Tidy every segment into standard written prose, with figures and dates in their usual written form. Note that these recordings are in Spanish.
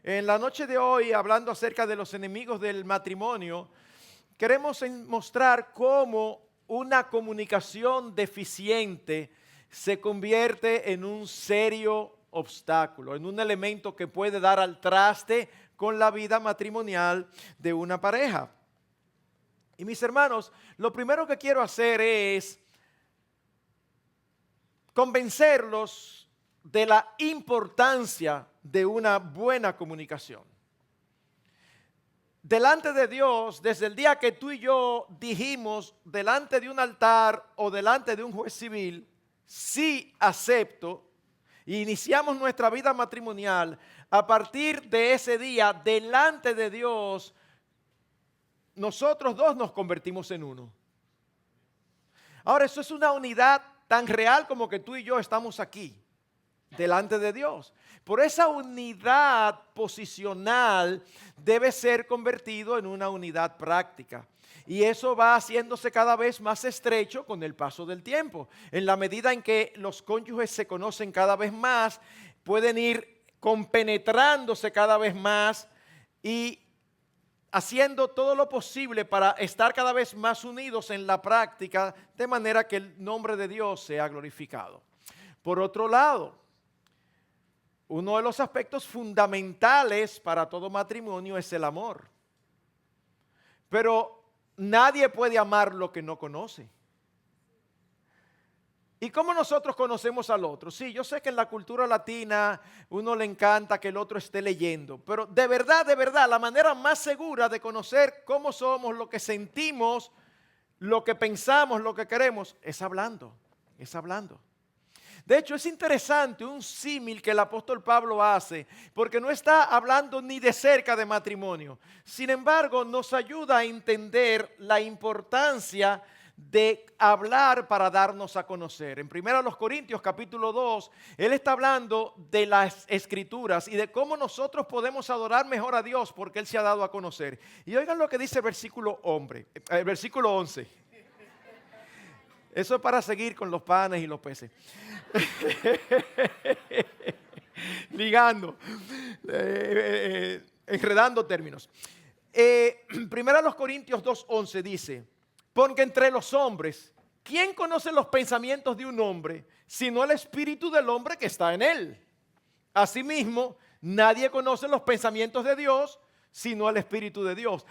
En la noche de hoy, hablando acerca de los enemigos del matrimonio, queremos mostrar cómo una comunicación deficiente se convierte en un serio obstáculo, en un elemento que puede dar al traste con la vida matrimonial de una pareja. Y mis hermanos, lo primero que quiero hacer es convencerlos de la importancia de una buena comunicación. Delante de Dios, desde el día que tú y yo dijimos delante de un altar o delante de un juez civil, sí acepto, e iniciamos nuestra vida matrimonial, a partir de ese día, delante de Dios, nosotros dos nos convertimos en uno. Ahora, eso es una unidad tan real como que tú y yo estamos aquí, delante de Dios. Por esa unidad posicional debe ser convertido en una unidad práctica. Y eso va haciéndose cada vez más estrecho con el paso del tiempo. En la medida en que los cónyuges se conocen cada vez más, pueden ir compenetrándose cada vez más y haciendo todo lo posible para estar cada vez más unidos en la práctica, de manera que el nombre de Dios sea glorificado. Por otro lado, uno de los aspectos fundamentales para todo matrimonio es el amor. Pero nadie puede amar lo que no conoce. ¿Y cómo nosotros conocemos al otro? Sí, yo sé que en la cultura latina uno le encanta que el otro esté leyendo, pero de verdad, la manera más segura de conocer cómo somos, lo que sentimos, lo que pensamos, lo que queremos, es hablando, es hablando. De hecho, es interesante un símil que el apóstol Pablo hace, porque no está hablando ni de cerca de matrimonio. Sin embargo, nos ayuda a entender la importancia de hablar para darnos a conocer. En 1 Corintios capítulo 2, él está hablando de las escrituras y de cómo nosotros podemos adorar mejor a Dios porque él se ha dado a conocer. Y oigan lo que dice el versículo 11. Eso es para seguir con los panes y los peces. Ligando, enredando términos. 1 Corintios 2:11 dice: porque entre los hombres, ¿quién conoce los pensamientos de un hombre, sino el espíritu del hombre que está en él? Asimismo, nadie conoce los pensamientos de Dios, sino el espíritu de Dios.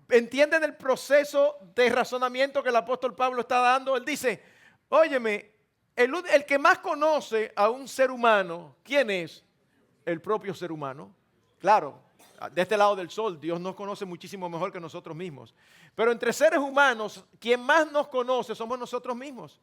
¿Entienden el proceso de razonamiento que el apóstol Pablo está dando? Él dice, óyeme, el que más conoce a un ser humano, ¿quién es? El propio ser humano. Claro, de este lado del sol, Dios nos conoce muchísimo mejor que nosotros mismos. Pero entre seres humanos, quien más nos conoce somos nosotros mismos.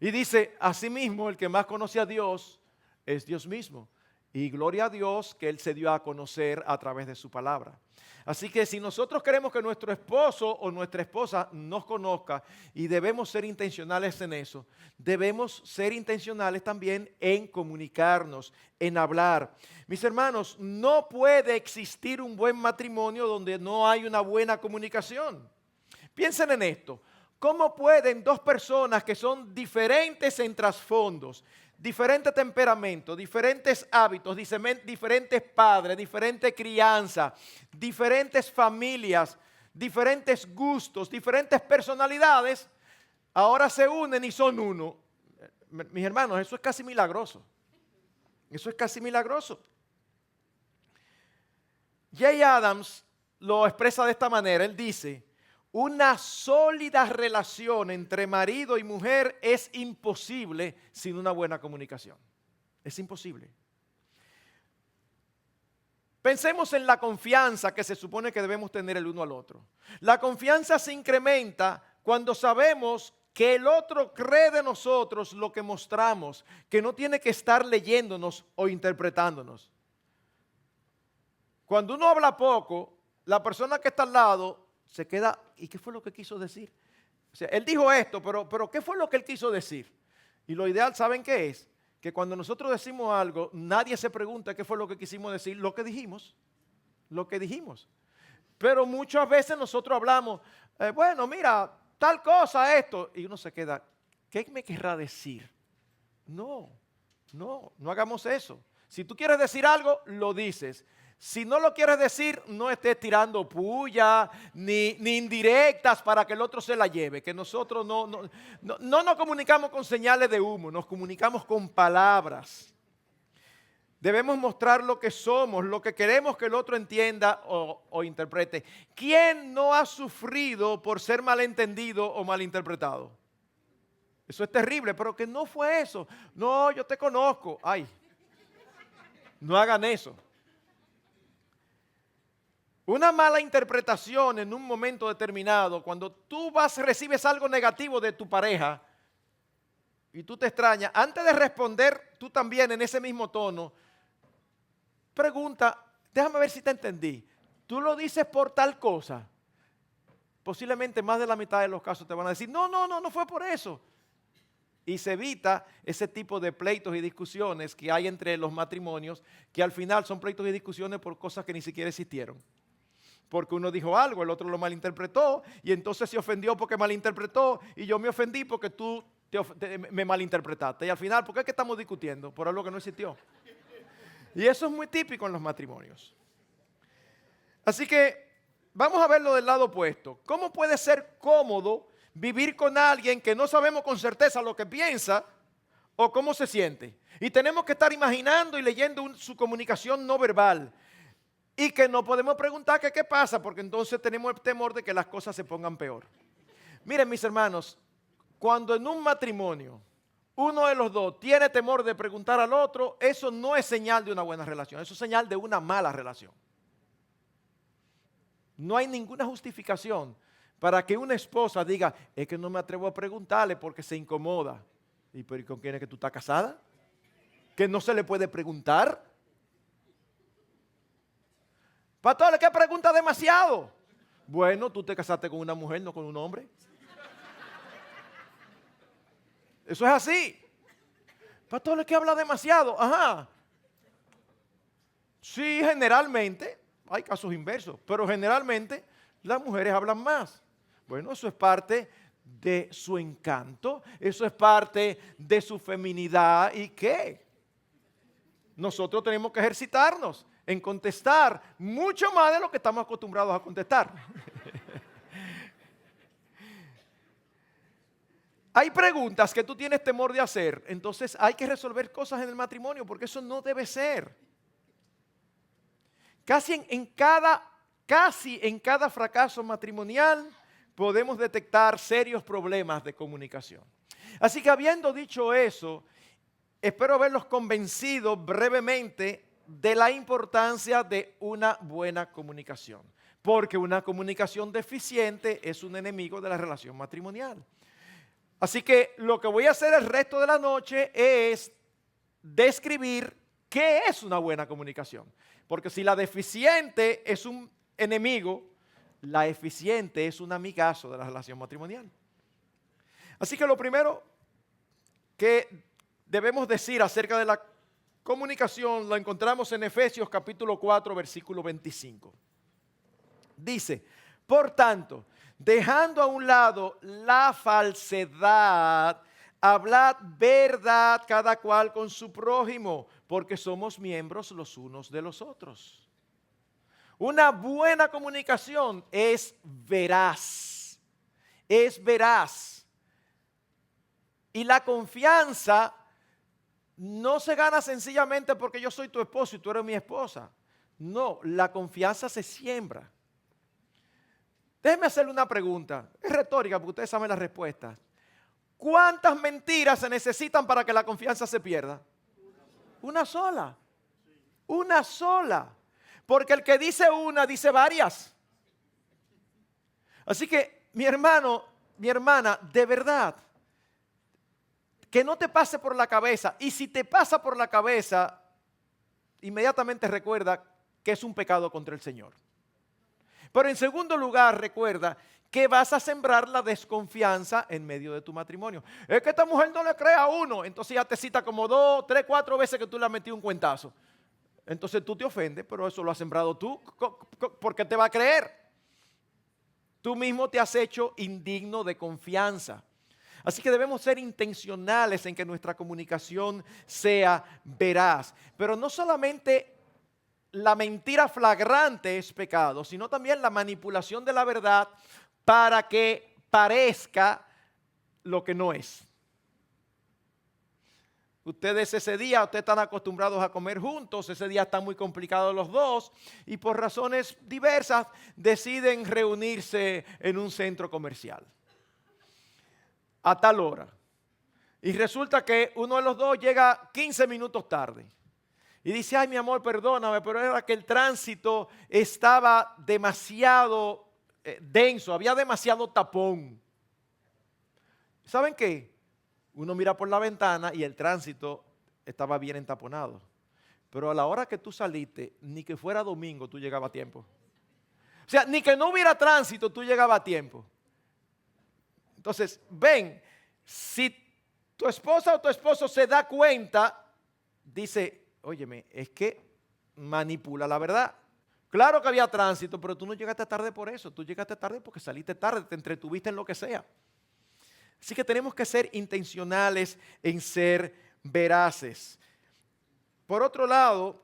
Y dice, asimismo, el que más conoce a Dios es Dios mismo. Y gloria a Dios que Él se dio a conocer a través de su palabra. Así que si nosotros queremos que nuestro esposo o nuestra esposa nos conozca y debemos ser intencionales en eso, debemos ser intencionales también en comunicarnos, en hablar. Mis hermanos, no puede existir un buen matrimonio donde no hay una buena comunicación. Piensen en esto. ¿Cómo pueden dos personas que son diferentes en trasfondos, diferente temperamento, diferentes hábitos, diferentes padres, diferente crianza, diferentes familias, diferentes gustos, diferentes personalidades, ahora se unen y son uno? Mis hermanos, eso es casi milagroso. Eso es casi milagroso. Jay Adams lo expresa de esta manera. Él dice, una sólida relación entre marido y mujer es imposible sin una buena comunicación. Es imposible. Pensemos en la confianza que se supone que debemos tener el uno al otro. La confianza se incrementa cuando sabemos que el otro cree de nosotros lo que mostramos, que no tiene que estar leyéndonos o interpretándonos. Cuando uno habla poco, la persona que está al lado se queda, ¿y qué fue lo que quiso decir? O sea, él dijo esto, pero ¿qué fue lo que él quiso decir? Y lo ideal, ¿saben qué es? Que cuando nosotros decimos algo, nadie se pregunta qué fue lo que quisimos decir, lo que dijimos. Pero muchas veces nosotros hablamos, bueno, mira, tal cosa, esto, y uno se queda, ¿qué me querrá decir? No hagamos eso. Si tú quieres decir algo, lo dices. Si no lo quieres decir, no estés tirando puya ni indirectas para que el otro se la lleve. Que nosotros no nos comunicamos con señales de humo, nos comunicamos con palabras. Debemos mostrar lo que somos, lo que queremos que el otro entienda o interprete. ¿Quién no ha sufrido por ser malentendido o malinterpretado? Eso es terrible, pero que no fue eso. No, yo te conozco. Ay, no hagan eso. Una mala interpretación en un momento determinado, cuando tú recibes algo negativo de tu pareja y tú te extrañas, antes de responder tú también en ese mismo tono, pregunta, déjame ver si te entendí. ¿Tú lo dices por tal cosa? Posiblemente más de la mitad de los casos te van a decir, no fue por eso. Y se evita ese tipo de pleitos y discusiones que hay entre los matrimonios, que al final son pleitos y discusiones por cosas que ni siquiera existieron. Porque uno dijo algo, el otro lo malinterpretó, y entonces se ofendió porque malinterpretó, y yo me ofendí porque tú me malinterpretaste. Y al final, ¿por qué es que estamos discutiendo? Por algo que no existió. Y eso es muy típico en los matrimonios. Así que vamos a verlo del lado opuesto. ¿Cómo puede ser cómodo vivir con alguien que no sabemos con certeza lo que piensa o cómo se siente? Y tenemos que estar imaginando y leyendo su comunicación no verbal. Y que no podemos preguntar que qué pasa, porque entonces tenemos el temor de que las cosas se pongan peor. Miren, mis hermanos, cuando en un matrimonio uno de los dos tiene temor de preguntar al otro, eso no es señal de una buena relación, eso es señal de una mala relación. No hay ninguna justificación para que una esposa diga, es que no me atrevo a preguntarle porque se incomoda. ¿Y pero con quién es que tú estás casada? ¿Que no se le puede preguntar? Pastor, ¿qué pregunta demasiado? Bueno, tú te casaste con una mujer, no con un hombre. Eso es así. Pastor, ¿qué habla demasiado? Ajá. Sí, generalmente, hay casos inversos, pero generalmente las mujeres hablan más. Bueno, eso es parte de su encanto, eso es parte de su feminidad. ¿Y qué? Nosotros tenemos que ejercitarnos en contestar mucho más de lo que estamos acostumbrados a contestar. Hay preguntas que tú tienes temor de hacer, entonces hay que resolver cosas en el matrimonio porque eso no debe ser. Casi en cada fracaso matrimonial podemos detectar serios problemas de comunicación. Así que habiendo dicho eso, espero haberlos convencido brevemente de la importancia de una buena comunicación, porque una comunicación deficiente es un enemigo de la relación matrimonial. Así que lo que voy a hacer el resto de la noche es describir qué es una buena comunicación, porque si la deficiente es un enemigo, la eficiente es un amigazo de la relación matrimonial. Así que lo primero que debemos decir acerca de la comunicación lo encontramos en Efesios capítulo 4, versículo 25. Dice, por tanto, dejando a un lado la falsedad, hablad verdad cada cual con su prójimo, porque somos miembros los unos de los otros. Una buena comunicación es veraz, es veraz. Y la confianza no se gana sencillamente porque yo soy tu esposo y tú eres mi esposa. No, la confianza se siembra. Déjeme hacerle una pregunta, es retórica porque ustedes saben la respuesta. ¿Cuántas mentiras se necesitan para que la confianza se pierda? Una sola. Una sola. Porque el que dice una, dice varias. Así que, mi hermano, mi hermana, de verdad, que no te pase por la cabeza. Y si te pasa por la cabeza, inmediatamente recuerda que es un pecado contra el Señor. Pero en segundo lugar, recuerda que vas a sembrar la desconfianza en medio de tu matrimonio. Es que esta mujer no le cree a uno. Entonces ya te cita como 2, 3, 4 veces que tú le has metido un cuentazo. Entonces tú te ofendes, pero eso lo has sembrado tú. ¿Por qué te va a creer? Tú mismo te has hecho indigno de confianza. Así que debemos ser intencionales en que nuestra comunicación sea veraz. Pero no solamente la mentira flagrante es pecado, sino también la manipulación de la verdad para que parezca lo que no es. Ustedes ustedes están acostumbrados a comer juntos, ese día están muy complicados los dos y por razones diversas deciden reunirse en un centro comercial a tal hora. Y resulta que uno de los dos llega 15 minutos tarde. Y dice, ay mi amor, perdóname, pero era que el tránsito estaba demasiado denso, había demasiado tapón. ¿Saben qué? Uno mira por la ventana y el tránsito estaba bien entaponado. Pero a la hora que tú saliste, ni que fuera domingo, tú llegabas a tiempo. O sea, ni que no hubiera tránsito, tú llegabas a tiempo. Entonces, ven, si tu esposa o tu esposo se da cuenta, dice, óyeme, es que manipula la verdad. Claro que había tránsito, pero tú no llegaste tarde por eso. Tú llegaste tarde porque saliste tarde, te entretuviste en lo que sea. Así que tenemos que ser intencionales en ser veraces. Por otro lado,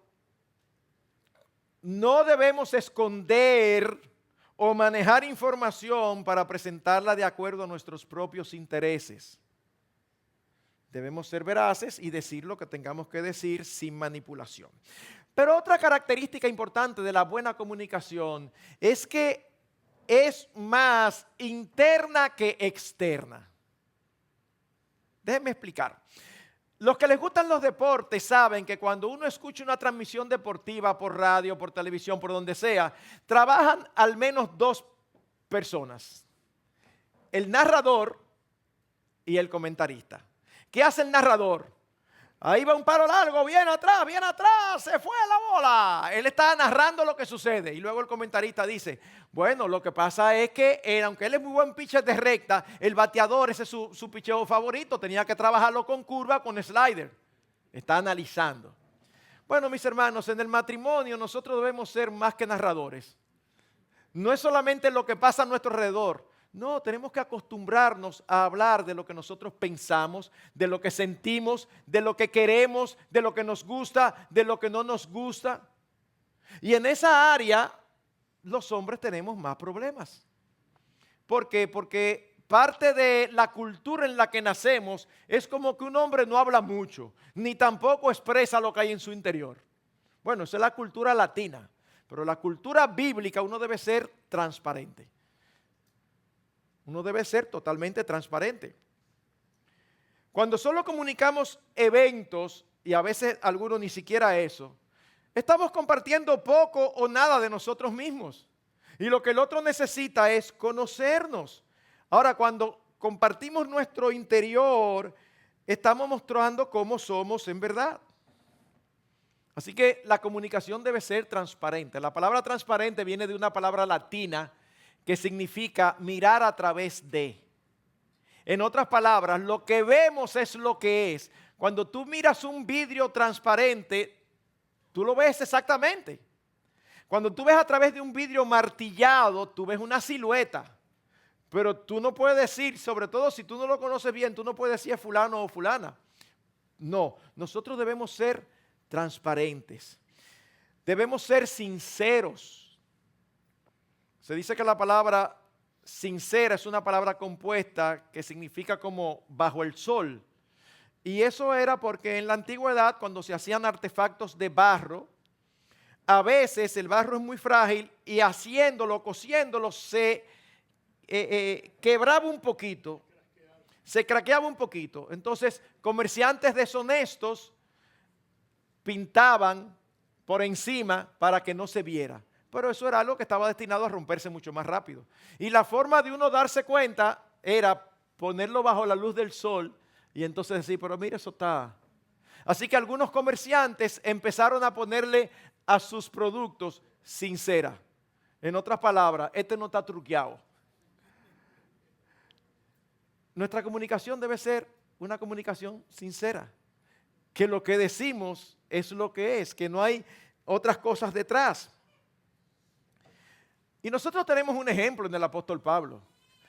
no debemos esconder o manejar información para presentarla de acuerdo a nuestros propios intereses. Debemos ser veraces y decir lo que tengamos que decir sin manipulación. Pero otra característica importante de la buena comunicación es que es más interna que externa. Déjenme explicar. Los que les gustan los deportes saben que cuando uno escucha una transmisión deportiva por radio, por televisión, por donde sea, trabajan al menos dos personas. El narrador y el comentarista. ¿Qué hace el narrador? Ahí va un palo largo, viene atrás, se fue la bola. Él está narrando lo que sucede. Y luego el comentarista dice, bueno, lo que pasa es que aunque él es muy buen pitcher de recta, el bateador, ese es su picheo favorito, tenía que trabajarlo con curva, con slider. Está analizando. Bueno, mis hermanos, en el matrimonio nosotros debemos ser más que narradores. No es solamente lo que pasa a nuestro alrededor. No, tenemos que acostumbrarnos a hablar de lo que nosotros pensamos, de lo que sentimos, de lo que queremos, de lo que nos gusta, de lo que no nos gusta. Y en esa área los hombres tenemos más problemas. ¿Por qué? Porque parte de la cultura en la que nacemos es como que un hombre no habla mucho, ni tampoco expresa lo que hay en su interior. Bueno, esa es la cultura latina, pero la cultura bíblica uno debe ser transparente. Uno debe ser totalmente transparente. Cuando solo comunicamos eventos, y a veces algunos ni siquiera eso, estamos compartiendo poco o nada de nosotros mismos. Y lo que el otro necesita es conocernos. Ahora, cuando compartimos nuestro interior, estamos mostrando cómo somos en verdad. Así que la comunicación debe ser transparente. La palabra transparente viene de una palabra latina que significa mirar a través de. En otras palabras, lo que vemos es lo que es. Cuando tú miras un vidrio transparente, tú lo ves exactamente. Cuando tú ves a través de un vidrio martillado, tú ves una silueta. Pero tú no puedes decir, sobre todo si tú no lo conoces bien, tú no puedes decir es fulano o fulana. No, nosotros debemos ser transparentes. Debemos ser sinceros. Se dice que la palabra sincera es una palabra compuesta que significa como bajo el sol. Y eso era porque en la antigüedad, cuando se hacían artefactos de barro, a veces el barro es muy frágil y haciéndolo, cosiéndolo, se quebraba un poquito, se craqueaba un poquito. Entonces, comerciantes deshonestos pintaban por encima para que no se viera. Pero eso era algo que estaba destinado a romperse mucho más rápido. Y la forma de uno darse cuenta era ponerlo bajo la luz del sol y entonces decir, pero mira, eso está. Así que algunos comerciantes empezaron a ponerle a sus productos sincera. En otras palabras, este no está truqueado. Nuestra comunicación debe ser una comunicación sincera. Que lo que decimos es lo que es, que no hay otras cosas detrás. Y nosotros tenemos un ejemplo en el apóstol Pablo.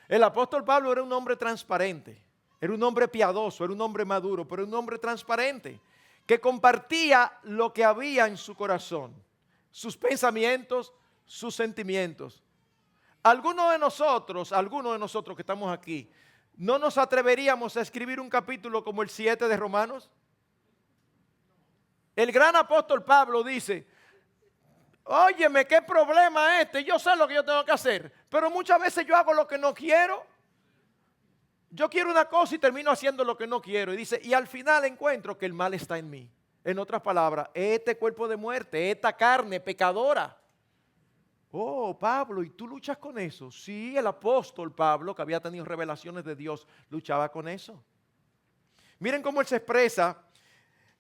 El apóstol Pablo era un hombre transparente, era un hombre piadoso, era un hombre maduro, pero un hombre transparente, que compartía lo que había en su corazón. sus pensamientos, sus sentimientos. Algunos de nosotros que estamos aquí, ¿no nos atreveríamos a escribir un capítulo como el 7 de Romanos? El gran apóstol Pablo dice, óyeme, ¿qué problema es este? Yo sé lo que yo tengo que hacer, pero muchas veces yo hago lo que no quiero. Yo quiero una cosa y termino haciendo lo que no quiero. Y dice, y al final encuentro que el mal está en mí. En otras palabras, este cuerpo de muerte, esta carne pecadora. Oh, Pablo, ¿y tú luchas con eso? Sí, el apóstol Pablo, que había tenido revelaciones de Dios, luchaba con eso. Miren cómo él se expresa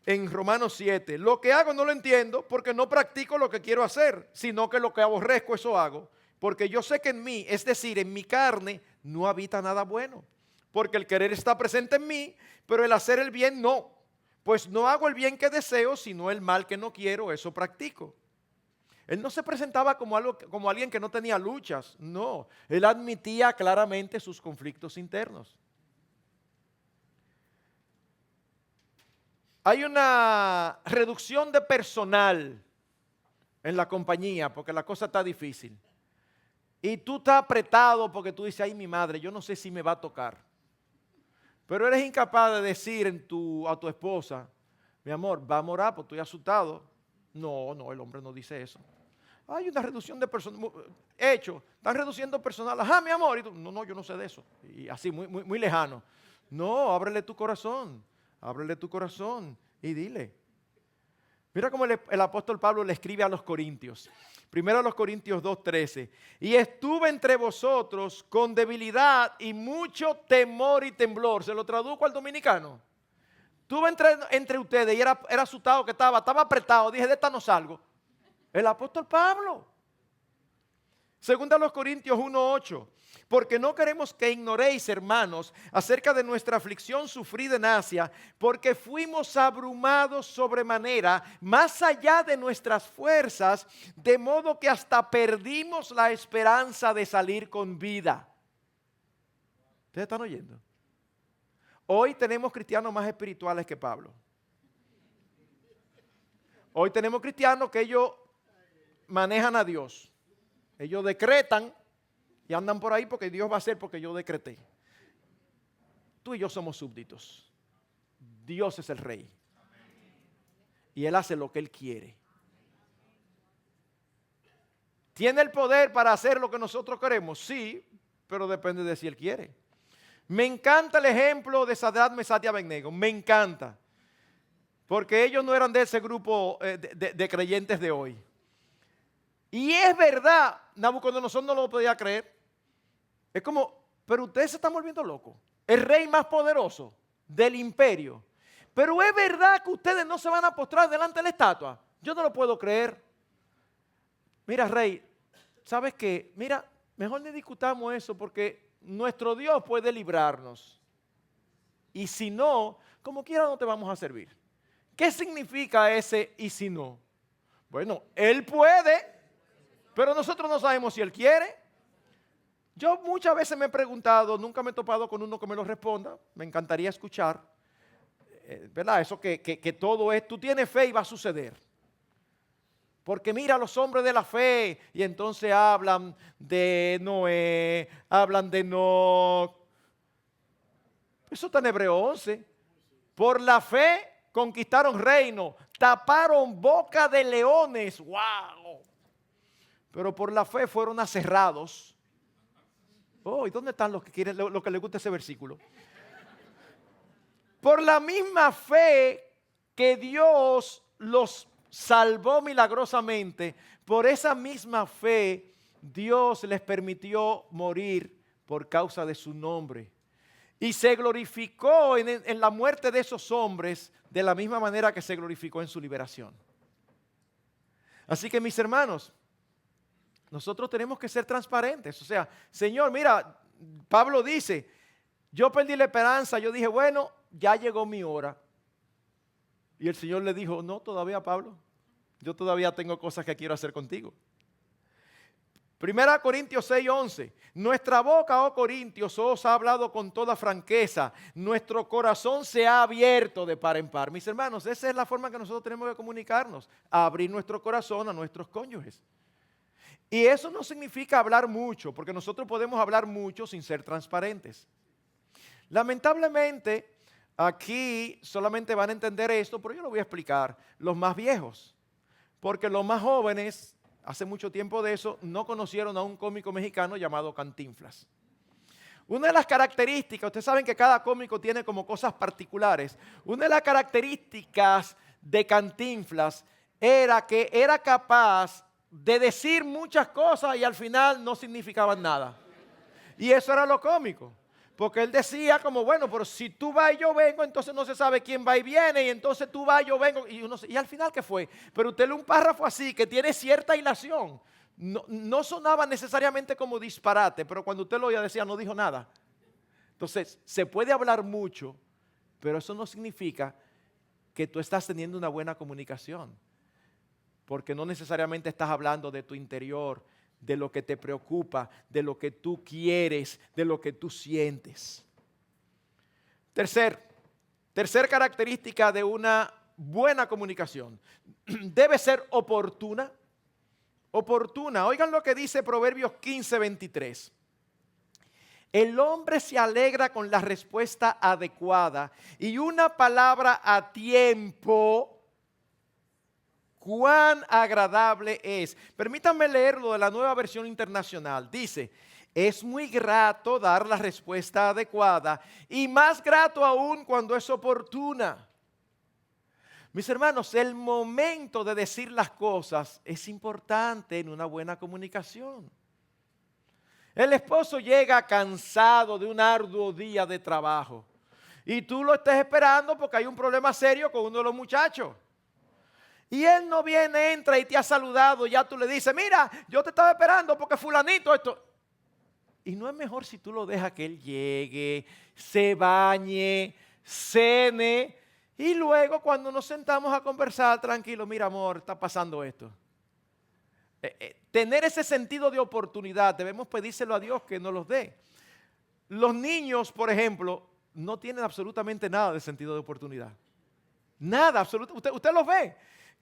en Romanos 7. Lo que hago no lo entiendo porque no practico lo que quiero hacer, sino que lo que aborrezco, eso hago. Porque yo sé que en mí, es decir, en mi carne, no habita nada bueno. Porque el querer está presente en mí, pero el hacer el bien no. Pues no hago el bien que deseo, sino el mal que no quiero, eso practico. Él no se presentaba como alguien que no tenía luchas, no. Él admitía claramente sus conflictos internos. Hay una reducción de personal en la compañía porque la cosa está difícil. Y tú estás apretado porque tú dices, ay mi madre, yo no sé si me va a tocar. Pero eres incapaz de decir a tu esposa, mi amor, vamos a orar porque estoy asustado. No, el hombre no dice eso. Hay una reducción de personal. Están reduciendo personal. Ajá, mi amor. Y tú, no, yo no sé de eso. Y así, muy lejano. No, ábrele tu corazón. Ábrele tu corazón y dile. Mira cómo el apóstol Pablo le escribe a los Corintios. Primero a los Corintios 2:13. Y estuve entre vosotros con debilidad y mucho temor y temblor. Se lo traduzco al dominicano. Estuve entre ustedes y era asustado que estaba apretado. Dije, de esta no salgo. El apóstol Pablo. Segunda a los Corintios 1:8. Porque no queremos que ignoréis, hermanos, acerca de nuestra aflicción sufrida en Asia, porque fuimos abrumados sobremanera, más allá de nuestras fuerzas, de modo que hasta perdimos la esperanza de salir con vida. ¿Ustedes están oyendo? Hoy tenemos cristianos más espirituales que Pablo. Hoy tenemos cristianos que ellos manejan a Dios. Ellos decretan y andan por ahí porque Dios va a hacer porque yo decreté. Tú y yo somos súbditos. Dios es el rey. Y Él hace lo que Él quiere. ¿Tiene el poder para hacer lo que nosotros queremos? Sí, pero depende de si Él quiere. Me encanta el ejemplo de Sadrach, Mesach y Abednego. Me encanta. Porque ellos no eran de ese grupo de creyentes de hoy. Y es verdad, Nabucodonosor no lo podía creer. Es como, pero ustedes se están volviendo locos. El rey más poderoso del imperio. Pero es verdad que ustedes no se van a postrar delante de la estatua. Yo no lo puedo creer. Mira, rey, ¿sabes qué? Mira, mejor ni discutamos eso porque nuestro Dios puede librarnos. Y si no, como quiera no te vamos a servir. ¿Qué significa ese y si no? Bueno, Él puede, pero nosotros no sabemos si Él quiere. Yo muchas veces me he preguntado, nunca me he topado con uno que me lo responda, me encantaría escuchar, ¿verdad? Eso que todo es, tú tienes fe y va a suceder. Porque mira los hombres de la fe y entonces hablan de Noé, hablan de Enoc. Eso está en Hebreo 11. Por la fe conquistaron reino, taparon boca de leones, wow. Pero por la fe fueron aserrados. Oh, ¿y dónde están los que quieren, los que les gusta ese versículo? Por la misma fe que Dios los salvó milagrosamente, por esa misma fe Dios les permitió morir por causa de su nombre. Y se glorificó en la muerte de esos hombres de la misma manera que se glorificó en su liberación. Así que mis hermanos, nosotros tenemos que ser transparentes. O sea, Señor, mira, Pablo dice, yo perdí la esperanza, yo dije, bueno, ya llegó mi hora. Y el Señor le dijo, no, todavía Pablo, yo todavía tengo cosas que quiero hacer contigo. Primera Corintios 6:11. Nuestra boca, oh Corintios, os ha hablado con toda franqueza. Nuestro corazón se ha abierto de par en par. Mis hermanos, esa es la forma que nosotros tenemos de comunicarnos. Abrir nuestro corazón a nuestros cónyuges. Y eso no significa hablar mucho, porque nosotros podemos hablar mucho sin ser transparentes. Lamentablemente, aquí solamente van a entender esto, pero yo lo voy a explicar. Los más viejos. Porque los más jóvenes, hace mucho tiempo de eso, no conocieron a un cómico mexicano llamado Cantinflas. Una de las características, ustedes saben que cada cómico tiene como cosas particulares. Una de las características de Cantinflas era que era capaz de decir muchas cosas y al final no significaban nada. Y eso era lo cómico. Porque él decía como, bueno, pero si tú vas y yo vengo, entonces no se sabe quién va y viene, y entonces tú vas y yo vengo, y al final, ¿qué fue? Pero usted lee un párrafo así, que tiene cierta hilación. No sonaba necesariamente como disparate, pero cuando usted lo oía decía, no dijo nada. Entonces, se puede hablar mucho, pero eso no significa que tú estás teniendo una buena comunicación. Porque no necesariamente estás hablando de tu interior, de lo que te preocupa, de lo que tú quieres, de lo que tú sientes. Tercer característica de una buena comunicación. Debe ser oportuna. Oportuna. Oigan lo que dice Proverbios 15:23. El hombre se alegra con la respuesta adecuada y una palabra a tiempo. Cuán agradable es. Permítanme leerlo de la Nueva Versión Internacional. Dice, es muy grato dar la respuesta adecuada y más grato aún cuando es oportuna. Mis hermanos, el momento de decir las cosas es importante en una buena comunicación. El esposo llega cansado de un arduo día de trabajo y tú lo estás esperando porque hay un problema serio con uno de los muchachos. Y él no viene, entra y te ha saludado, ya tú le dices, mira, yo te estaba esperando porque fulanito esto. Y no es mejor si tú lo dejas que él llegue, se bañe, cene, y luego cuando nos sentamos a conversar, tranquilo, mira amor, está pasando esto. Tener ese sentido de oportunidad, debemos pedírselo a Dios que nos los dé. Los niños, por ejemplo, no tienen absolutamente nada de sentido de oportunidad. Nada, absolutamente. Usted los ve.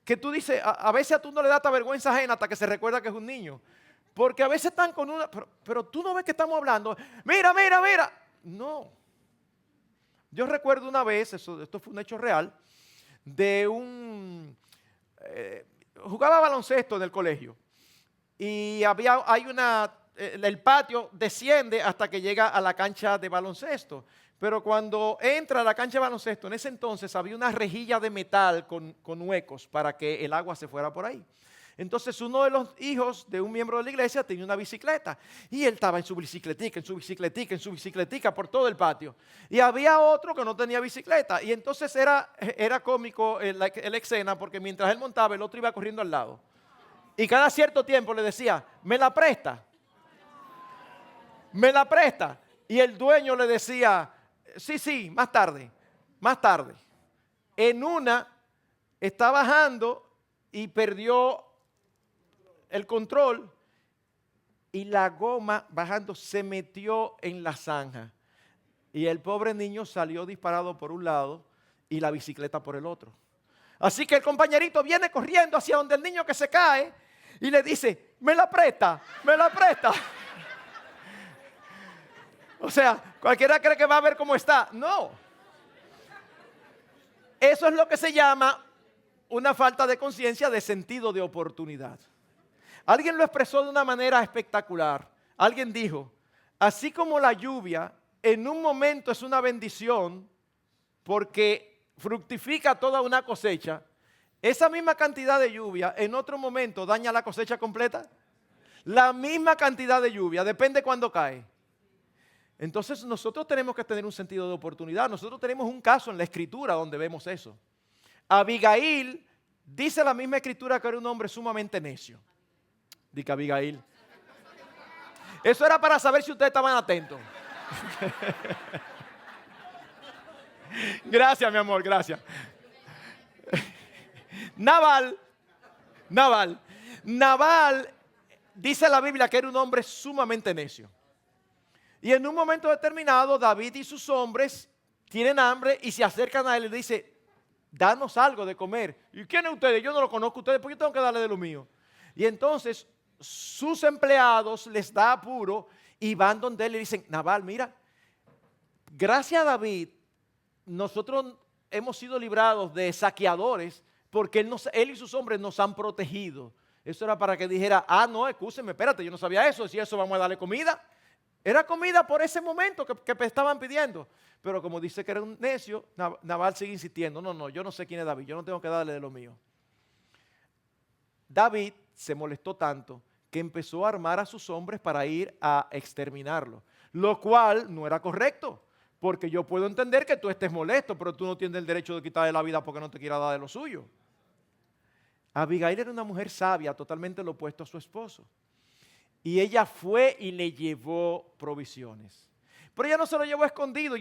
Que tú dices, a veces a tú no le das esta vergüenza ajena hasta que se recuerda que es un niño. Porque a veces están con una, pero tú no ves que estamos hablando. Mira. No. Yo recuerdo una vez, esto fue un hecho real, de jugaba baloncesto en el colegio. Y el patio desciende hasta que llega a la cancha de baloncesto. Pero cuando entra a la cancha de baloncesto, en ese entonces había una rejilla de metal con huecos para que el agua se fuera por ahí. Entonces uno de los hijos de un miembro de la iglesia tenía una bicicleta y él estaba en su bicicletica por todo el patio. Y había otro que no tenía bicicleta y entonces era cómico la escena porque mientras él montaba el otro iba corriendo al lado. Y cada cierto tiempo le decía, ¿me la presta? ¿Me la presta? Y el dueño le decía, sí, más tarde. En una está bajando y perdió el control y la goma bajando se metió en la zanja. Y el pobre niño salió disparado por un lado y la bicicleta por el otro. Así que el compañerito viene corriendo hacia donde el niño que se cae y le dice, ¿me la presta? O sea, cualquiera cree que va a ver cómo está. No. Eso es lo que se llama una falta de conciencia de sentido de oportunidad. Alguien lo expresó de una manera espectacular. Alguien dijo, así como la lluvia en un momento es una bendición porque fructifica toda una cosecha, esa misma cantidad de lluvia en otro momento daña la cosecha completa. La misma cantidad de lluvia, depende cuándo cae. Entonces nosotros tenemos que tener un sentido de oportunidad. Nosotros tenemos un caso en la escritura donde vemos eso. Abigail, dice la misma escritura que era un hombre sumamente necio. Dice Abigail. Eso era para saber si ustedes estaban atentos. Gracias, mi amor, gracias. Nabal dice la Biblia que era un hombre sumamente necio. Y en un momento determinado, David y sus hombres tienen hambre y se acercan a él y le dicen, danos algo de comer. ¿Y quién es ustedes? Yo no lo conozco a ustedes, ¿por qué tengo que darle de lo mío? Y entonces sus empleados les da apuro y van donde él y le dicen, Nabal, mira, gracias a David, nosotros hemos sido librados de saqueadores porque él y sus hombres nos han protegido. Eso era para que dijera, no, excúsenme, espérate, yo no sabía eso, si eso vamos a darle comida. Era comida por ese momento que estaban pidiendo. Pero como dice que era un necio, Nabal sigue insistiendo, no, yo no sé quién es David, yo no tengo que darle de lo mío. David se molestó tanto que empezó a armar a sus hombres para ir a exterminarlo, lo cual no era correcto, porque yo puedo entender que tú estés molesto, pero tú no tienes el derecho de quitarle la vida porque no te quiera dar de lo suyo. Abigail era una mujer sabia, totalmente lo opuesto a su esposo. Y ella fue y le llevó provisiones. Pero ella no se lo llevó escondido.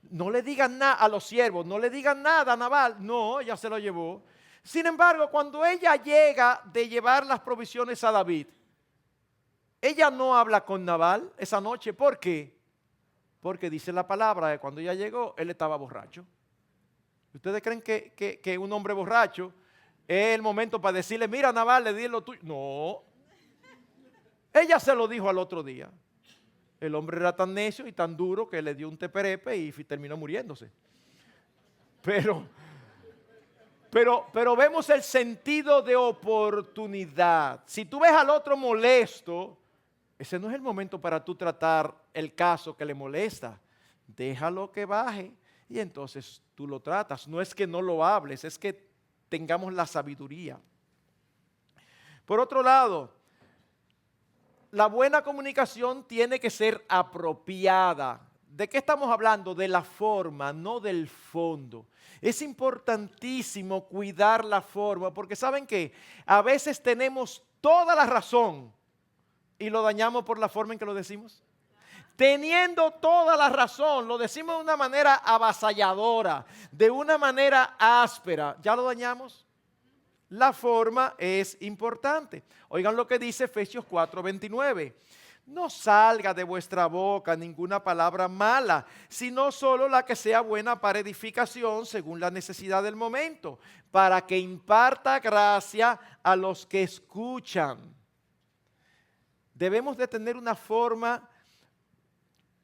No le digan nada a los siervos, no le digan nada a Nabal. No, ella se lo llevó. Sin embargo, cuando ella llega de llevar las provisiones a David, ella no habla con Nabal esa noche. ¿Por qué? Porque dice la palabra que cuando ella llegó, él estaba borracho. ¿Ustedes creen que un hombre borracho es el momento para decirle, mira Nabal, le di lo tuyo? No. Ella se lo dijo al otro día. El hombre era tan necio y tan duro que le dio un teperepe y terminó muriéndose. Pero vemos el sentido de oportunidad. Si tú ves al otro molesto, ese no es el momento para tú tratar el caso que le molesta. Déjalo que baje y entonces tú lo tratas. No es que no lo hables, es que tengamos la sabiduría. Por otro lado, la buena comunicación tiene que ser apropiada. ¿De qué estamos hablando? De la forma, no del fondo. Es importantísimo cuidar la forma, porque ¿saben qué? A veces tenemos toda la razón y lo dañamos por la forma en que lo decimos. Teniendo toda la razón, lo decimos de una manera avasalladora, de una manera áspera. ¿Ya lo dañamos? La forma es importante. Oigan lo que dice Efesios 4:29. No salga de vuestra boca ninguna palabra mala, sino solo la que sea buena para edificación según la necesidad del momento, para que imparta gracia a los que escuchan. Debemos de tener una forma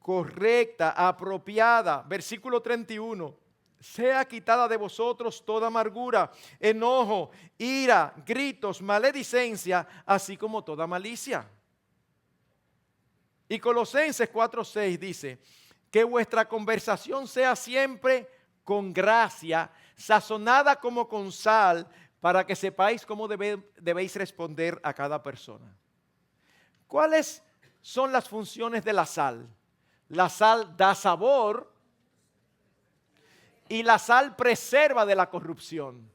correcta, apropiada. Versículo 31. Sea quitada de vosotros toda amargura, enojo, ira, gritos, maledicencia, así como toda malicia. Y Colosenses 4:6 dice, que vuestra conversación sea siempre con gracia, sazonada como con sal, para que sepáis cómo debéis responder a cada persona. ¿Cuáles son las funciones de la sal? La sal da sabor y la sal preserva de la corrupción.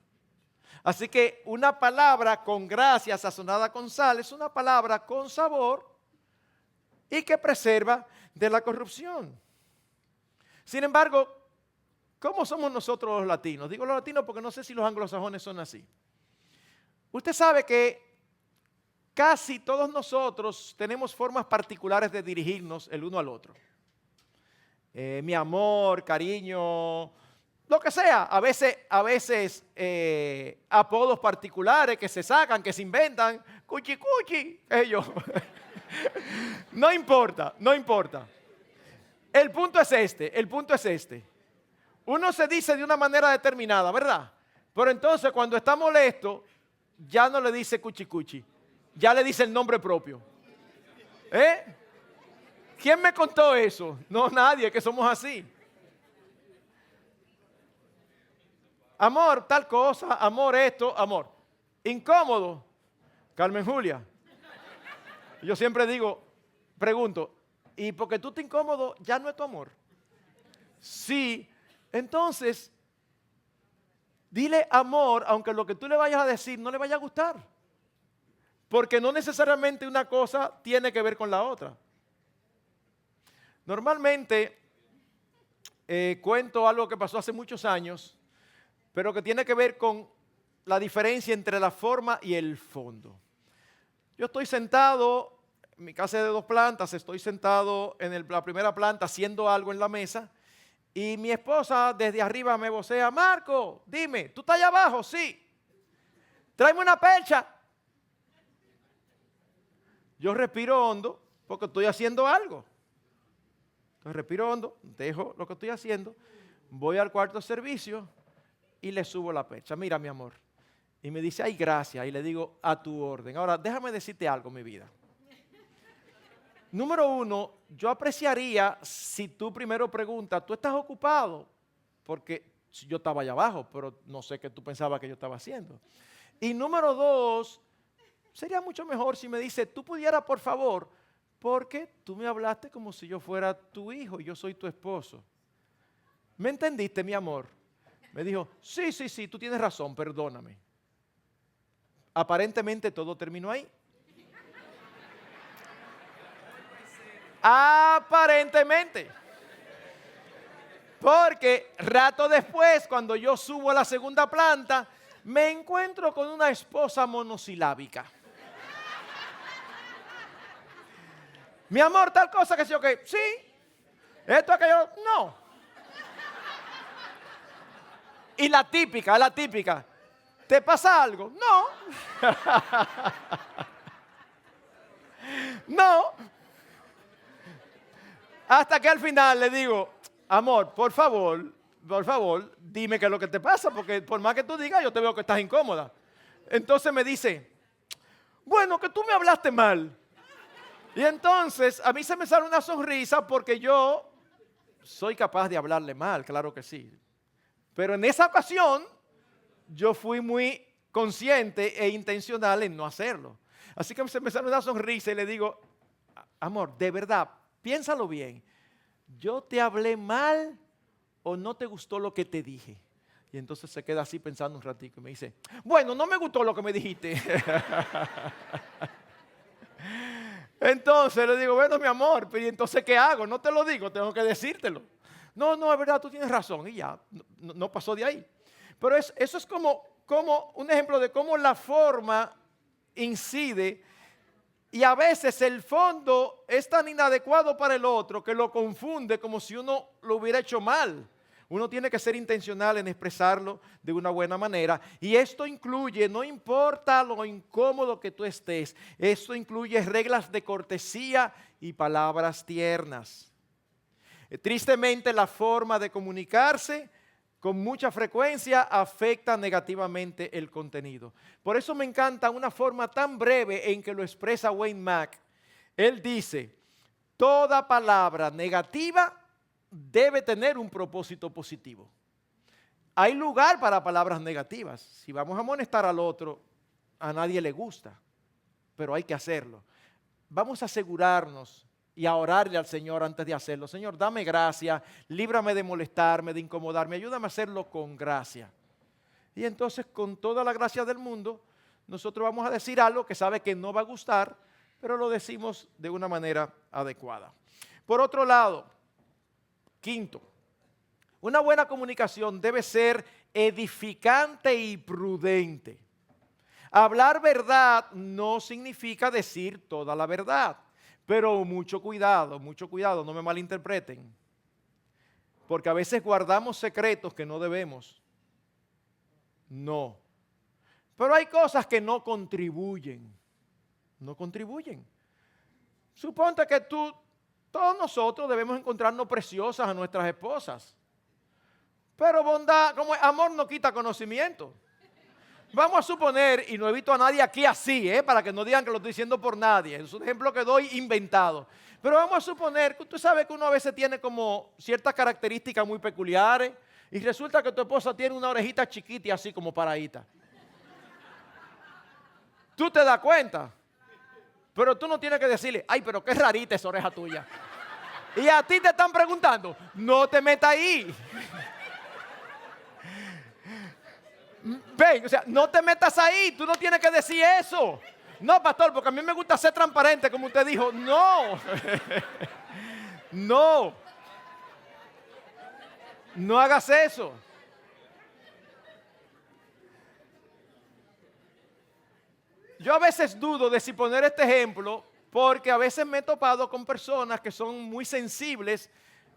Así que una palabra con gracia sazonada con sal es una palabra con sabor y que preserva de la corrupción. Sin embargo, ¿cómo somos nosotros los latinos? Digo los latinos porque no sé si los anglosajones son así. Usted sabe que casi todos nosotros tenemos formas particulares de dirigirnos el uno al otro. Mi amor, cariño, lo que sea. A veces apodos particulares que se sacan, que se inventan. Cuchi, cuchi, ellos. No importa, no importa. El punto es este. Uno se dice de una manera determinada, ¿verdad? Pero entonces cuando está molesto, ya no le dice cuchi cuchi, ya le dice el nombre propio. ¿Quién me contó eso? No, nadie, que somos así. Amor, tal cosa, amor esto, amor. Incómodo, Carmen Julia. Yo siempre pregunto, ¿y porque tú te incómodo ya no es tu amor? Sí, entonces, dile amor, aunque lo que tú le vayas a decir no le vaya a gustar. Porque no necesariamente una cosa tiene que ver con la otra. Normalmente, cuento algo que pasó hace muchos años, pero que tiene que ver con la diferencia entre la forma y el fondo. Yo estoy sentado, en mi casa es de 2 plantas, estoy sentado en la primera planta haciendo algo en la mesa y mi esposa desde arriba me vocea, Marco, dime, ¿tú estás allá abajo? Sí. Tráeme una percha. Yo respiro hondo porque estoy haciendo algo. Entonces respiro hondo, dejo lo que estoy haciendo, voy al cuarto de servicio y le subo la percha. Mira, mi amor. Y me dice, ay, gracias. Y le digo, a tu orden. Ahora, déjame decirte algo, mi vida. Número 1, yo apreciaría si tú primero preguntas, ¿tú estás ocupado? Porque yo estaba allá abajo, pero no sé qué tú pensabas que yo estaba haciendo. Y número 2, sería mucho mejor si me dice, tú pudieras, por favor, porque tú me hablaste como si yo fuera tu hijo y yo soy tu esposo. ¿Me entendiste, mi amor? Me dijo, sí, tú tienes razón, perdóname. Aparentemente todo terminó ahí. Aparentemente. Porque rato después, cuando yo subo a la segunda planta, me encuentro con una esposa monosilábica. Mi amor, tal cosa que sí, ok, sí. Esto, aquello, no. Y la típica. ¿Te pasa algo? No. No. Hasta que al final le digo, amor, por favor, dime qué es lo que te pasa, porque por más que tú digas, yo te veo que estás incómoda. Entonces me dice, bueno, que tú me hablaste mal. Y entonces a mí se me sale una sonrisa porque yo soy capaz de hablarle mal, claro que sí. Pero en esa ocasión yo fui muy consciente e intencional en no hacerlo. Así que se me sale una sonrisa y le digo, amor, de verdad, piénsalo bien. ¿Yo te hablé mal o no te gustó lo que te dije? Y entonces se queda así pensando un ratito y me dice, bueno, no me gustó lo que me dijiste. Entonces le digo, bueno, mi amor, pero ¿y entonces qué hago? No te lo digo, tengo que decírtelo. No, es verdad, tú tienes razón. Y ya, no pasó de ahí. Pero eso es como un ejemplo de cómo la forma incide y a veces el fondo es tan inadecuado para el otro que lo confunde como si uno lo hubiera hecho mal. Uno tiene que ser intencional en expresarlo de una buena manera. Y esto incluye, no importa lo incómodo que tú estés, esto incluye reglas de cortesía y palabras tiernas. Tristemente, la forma de comunicarse con mucha frecuencia afecta negativamente el contenido. Por eso me encanta una forma tan breve en que lo expresa Wayne Mack. Él dice, toda palabra negativa debe tener un propósito positivo. Hay lugar para palabras negativas. Si vamos a amonestar al otro, a nadie le gusta, pero hay que hacerlo. Vamos a asegurarnos y a orarle al Señor antes de hacerlo. Señor, dame gracia, líbrame de molestarme, de incomodarme, ayúdame a hacerlo con gracia. Y entonces, con toda la gracia del mundo, nosotros vamos a decir algo que sabe que no va a gustar, pero lo decimos de una manera adecuada. Por otro lado, quinto, una buena comunicación debe ser edificante y prudente. Hablar verdad no significa decir toda la verdad, pero mucho cuidado, no me malinterpreten, porque a veces guardamos secretos que no debemos. No, pero hay cosas que no contribuyen. Suponte que todos nosotros debemos encontrarnos preciosas a nuestras esposas, pero bondad, como amor no quita conocimiento. Vamos a suponer, y no he visto a nadie aquí así, para que no digan que lo estoy diciendo por nadie, es un ejemplo que doy inventado. Pero vamos a suponer que tú sabes que uno a veces tiene como ciertas características muy peculiares y resulta que tu esposa tiene una orejita chiquita y así como paradita. Tú te das cuenta, pero tú no tienes que decirle, ay, pero qué rarita esa oreja tuya. Y a ti te están preguntando, no te metas ahí. Ven, o sea, no te metas ahí, tú no tienes que decir eso. No, pastor, porque a mí me gusta ser transparente, como usted dijo. No, no hagas eso. Yo a veces dudo de si poner este ejemplo porque a veces me he topado con personas que son muy sensibles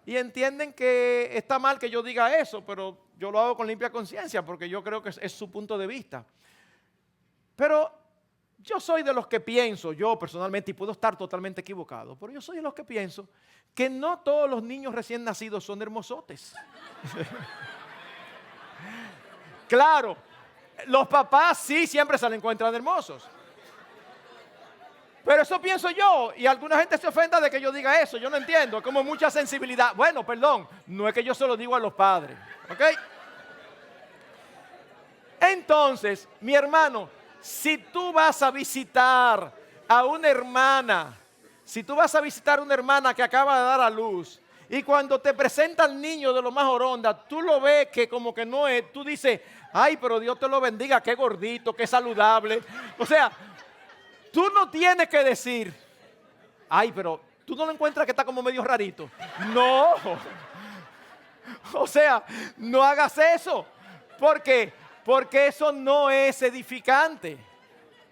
y entienden que está mal que yo diga eso, pero yo lo hago con limpia conciencia porque yo creo que es su punto de vista. Pero yo soy de los que pienso, yo personalmente, y puedo estar totalmente equivocado, pero yo soy de los que pienso que no todos los niños recién nacidos son hermosotes. Claro, los papás sí siempre se le encuentran hermosos. Pero eso pienso yo, y alguna gente se ofenda de que yo diga eso, yo no entiendo, es como mucha sensibilidad. Bueno, perdón, no es que yo se lo digo a los padres, ¿ok? Entonces, mi hermano, si tú vas a visitar a una hermana, si tú vas a visitar a una hermana que acaba de dar a luz, y cuando te presenta al niño de lo más oronda, tú lo ves que como que no es, tú dices, ay, pero Dios te lo bendiga, qué gordito, qué saludable. O sea, tú no tienes que decir, ay, pero tú no lo encuentras que está como medio rarito. No. O sea, no hagas eso. ¿Por qué? Porque eso no es edificante.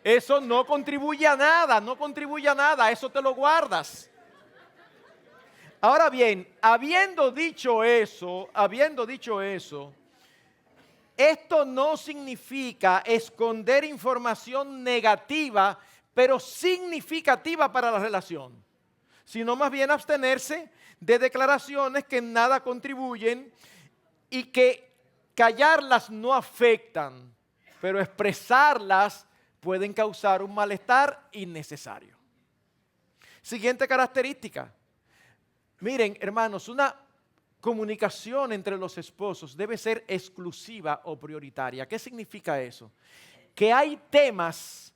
Eso no contribuye a nada, no contribuye a nada, eso te lo guardas. Ahora bien, habiendo dicho eso, esto no significa esconder información negativa, pero significativa para la relación, sino más bien abstenerse de declaraciones que en nada contribuyen y que callarlas no afectan, pero expresarlas pueden causar un malestar innecesario. Siguiente característica. Miren, hermanos, una comunicación entre los esposos debe ser exclusiva o prioritaria. ¿Qué significa eso? Que hay temas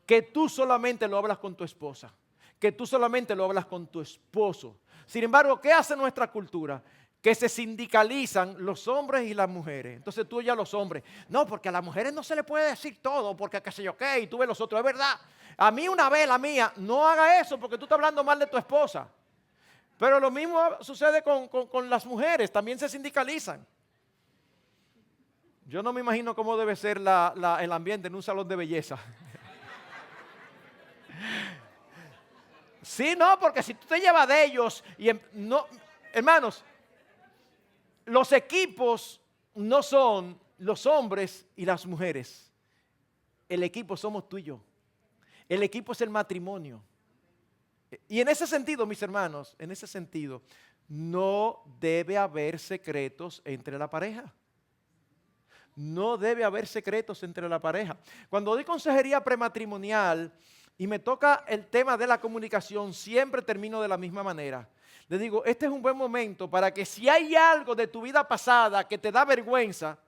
que tú solamente lo hablas con tu esposa, que tú solamente lo hablas con tu esposo. Sin embargo, ¿qué hace nuestra cultura? Que se sindicalizan los hombres y las mujeres. Entonces tú ya los hombres, no, porque a las mujeres no se le puede decir todo, porque qué sé yo qué, y tú ves los otros, es verdad. A mí una vez, la mía, no haga eso porque tú estás hablando mal de tu esposa. Pero lo mismo sucede con las mujeres, también se sindicalizan. Yo no me imagino cómo debe ser el ambiente en un salón de belleza. Sí, no, porque si tú te llevas de ellos, no, hermanos, los equipos no son los hombres y las mujeres. El equipo somos tú y yo. El equipo es el matrimonio. Y en ese sentido, mis hermanos, en ese sentido, no debe haber secretos entre la pareja. No debe haber secretos entre la pareja. Cuando doy consejería prematrimonial y me toca el tema de la comunicación, siempre termino de la misma manera. Le digo, este es un buen momento para que si hay algo de tu vida pasada que te da vergüenza,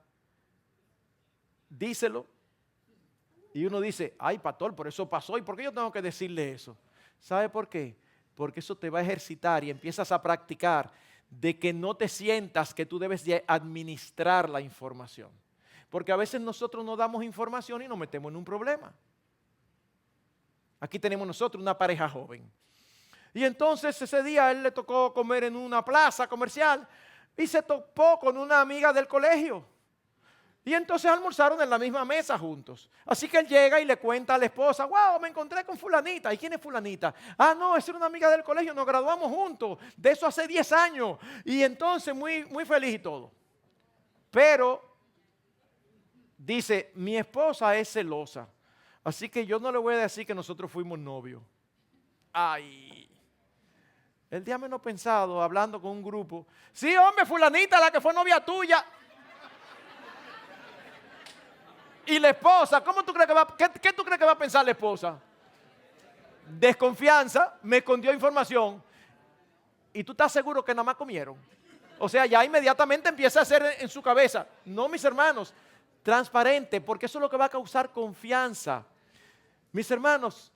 díselo. Y uno dice, ay, pastor, por eso pasó. ¿Y por qué yo tengo que decirle eso? ¿Sabe por qué? Porque eso te va a ejercitar y empiezas a practicar de que no te sientas que tú debes de administrar la información. Porque a veces nosotros no damos información y nos metemos en un problema. Aquí tenemos nosotros una pareja joven. Y entonces ese día a él le tocó comer en una plaza comercial y se topó con una amiga del colegio. Y entonces almorzaron en la misma mesa juntos. Así que él llega y le cuenta a la esposa, wow, me encontré con fulanita. ¿Y quién es fulanita? Ah, no, esa era una amiga del colegio, nos graduamos juntos. De eso hace 10 años. Y entonces muy, muy feliz y todo. Pero dice, mi esposa es celosa. Así que yo no le voy a decir que nosotros fuimos novios. Ay. El día menos pensado, hablando con un grupo. Sí, hombre, fulanita, la que fue novia tuya. Y la esposa, ¿cómo tú crees que qué tú crees que va a pensar la esposa? Desconfianza, me escondió información. Y tú estás seguro que nada más comieron. O sea, ya inmediatamente empieza a hacer en su cabeza. No, mis hermanos, transparente, porque eso es lo que va a causar confianza. Mis hermanos,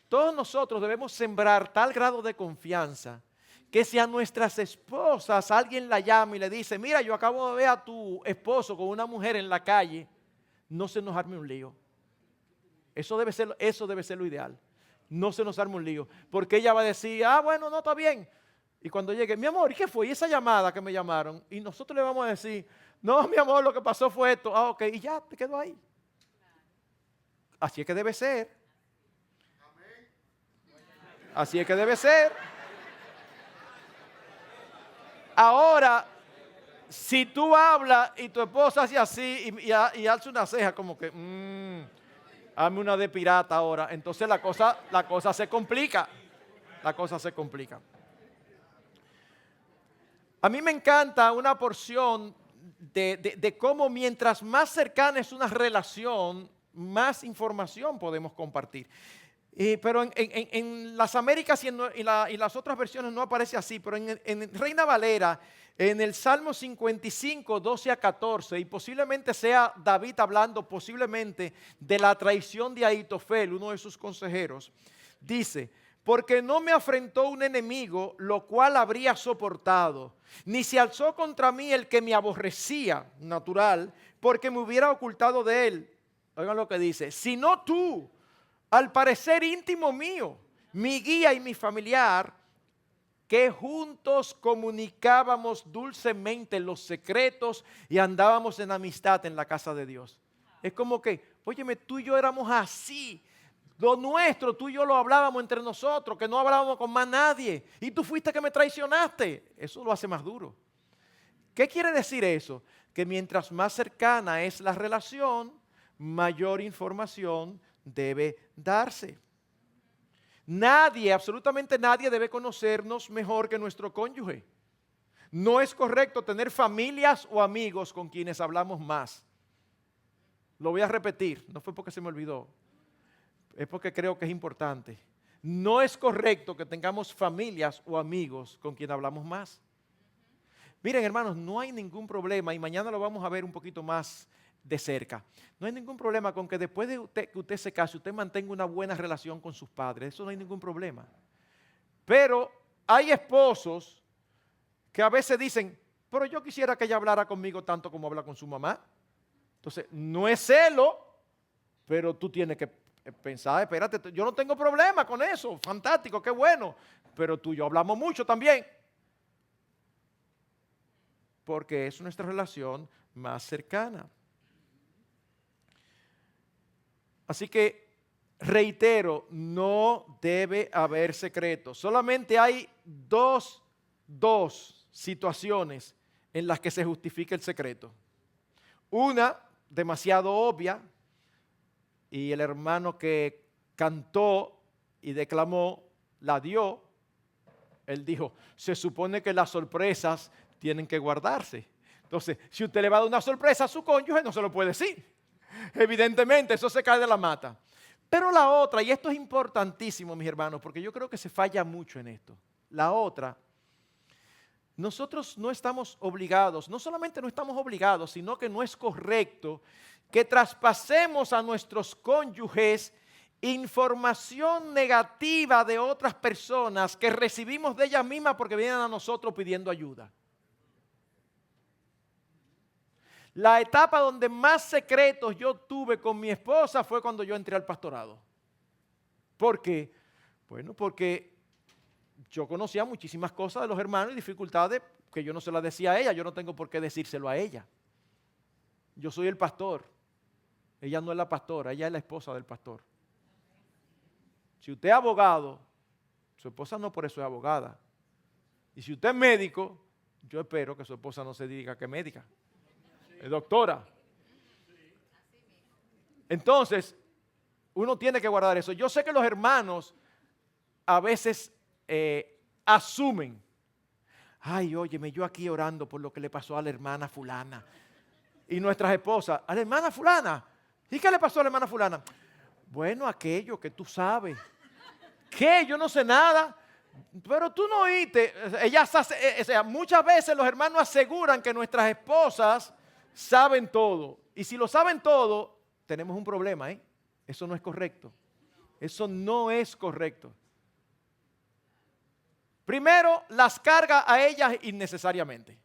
todos nosotros debemos sembrar tal grado de confianza que si a nuestras esposas alguien la llama y le dice, mira, yo acabo de ver a tu esposo con una mujer en la calle, no se nos arme un lío. Eso debe ser lo ideal. No se nos arme un lío. Porque ella va a decir, ah, bueno, no, está bien. Y cuando llegue, mi amor, ¿y qué fue? ¿Y esa llamada que me llamaron? Y nosotros le vamos a decir, no, mi amor, lo que pasó fue esto. Ah, ok, y ya, te quedo ahí. Así es que debe ser. Así es que debe ser. Ahora, si tú hablas y tu esposa hace así y alza una ceja como que, hazme una de pirata ahora, entonces la cosa se complica. La cosa se complica. A mí me encanta una porción de cómo mientras más cercana es una relación, más información podemos compartir. Pero en las Américas y las otras versiones no aparece así, pero en Reina Valera, en el Salmo 55, 12 a 14, y posiblemente sea David hablando posiblemente de la traición de Ahitofel, uno de sus consejeros, dice: porque no me afrentó un enemigo, lo cual habría soportado, ni se alzó contra mí el que me aborrecía, natural, porque me hubiera ocultado de él. Oigan lo que dice: sino tú, al parecer íntimo mío, mi guía y mi familiar, que juntos comunicábamos dulcemente los secretos y andábamos en amistad en la casa de Dios. Es como que, óyeme, tú y yo éramos así. Lo nuestro, tú y yo lo hablábamos entre nosotros, que no hablábamos con más nadie. Y tú fuiste que me traicionaste. Eso lo hace más duro. ¿Qué quiere decir eso? Que mientras más cercana es la relación, mayor información debe darse. Nadie, absolutamente nadie debe conocernos mejor que nuestro cónyuge. No es correcto tener familias o amigos con quienes hablamos más. Lo voy a repetir, no fue porque se me olvidó. Es porque creo que es importante. No es correcto que tengamos familias o amigos con quien hablamos más. Miren, hermanos, no hay ningún problema, y mañana lo vamos a ver un poquito más de cerca. No hay ningún problema con que después de que usted se case, usted mantenga una buena relación con sus padres. Eso no hay ningún problema. Pero hay esposos que a veces dicen: pero yo quisiera que ella hablara conmigo tanto como habla con su mamá. Entonces, no es celo, pero tú tienes que pensar: espérate, yo no tengo problema con eso, fantástico, qué bueno, pero tú y yo hablamos mucho también, porque es nuestra relación más cercana. Así que, reitero, no debe haber secretos. Solamente hay dos situaciones en las que se justifica el secreto. Una, demasiado obvia, y el hermano que cantó y declamó la dio. Él dijo: se supone que las sorpresas tienen que guardarse. Entonces, si usted le va a dar una sorpresa a su cónyuge, no se lo puede decir. Evidentemente, eso se cae de la mata. Pero la otra, y esto es importantísimo, mis hermanos, porque yo creo que se falla mucho en esto. La otra, nosotros no estamos obligados, no solamente no estamos obligados, sino que no es correcto que traspasemos a nuestros cónyuges información negativa de otras personas que recibimos de ellas mismas porque vienen a nosotros pidiendo ayuda. La etapa donde más secretos yo tuve con mi esposa fue cuando yo entré al pastorado. ¿Por qué? Bueno, porque yo conocía muchísimas cosas de los hermanos y dificultades que yo no se las decía a ella. Yo no tengo por qué decírselo a ella. Yo soy el pastor. Ella no es la pastora, ella es la esposa del pastor. Si usted es abogado, su esposa no por eso es abogada. Y si usted es médico, yo espero que su esposa no se diga que es médica. Es doctora. Entonces, uno tiene que guardar eso. Yo sé que los hermanos a veces asumen: ay, óyeme, yo aquí orando por lo que le pasó a la hermana fulana. Y nuestras esposas: a la hermana fulana. ¿Y qué le pasó a la hermana fulana? Bueno, aquello que tú sabes. ¿Qué? Yo no sé nada. Pero tú no oíste. Muchas veces los hermanos aseguran que nuestras esposas saben todo. Y si lo saben todo, tenemos un problema, ¿eh? Eso no es correcto. Eso no es correcto. Primero, las carga a ellas innecesariamente.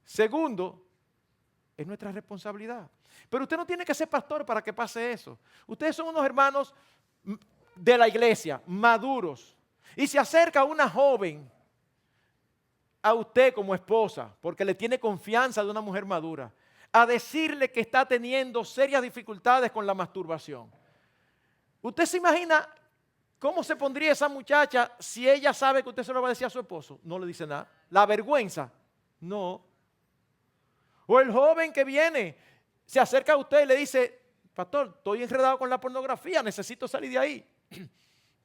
Segundo, es nuestra responsabilidad. Pero usted no tiene que ser pastor para que pase eso. Ustedes son unos hermanos de la iglesia, maduros. Y se acerca una joven a usted como esposa, porque le tiene confianza de una mujer madura, a decirle que está teniendo serias dificultades con la masturbación. ¿Usted se imagina ¿Cómo se pondría esa muchacha si ella sabe que usted se lo va a decir a su esposo? No le dice nada. ¿La vergüenza? No. O el joven que viene, se acerca a usted y le dice, pastor, estoy enredado con la pornografía, necesito salir de ahí.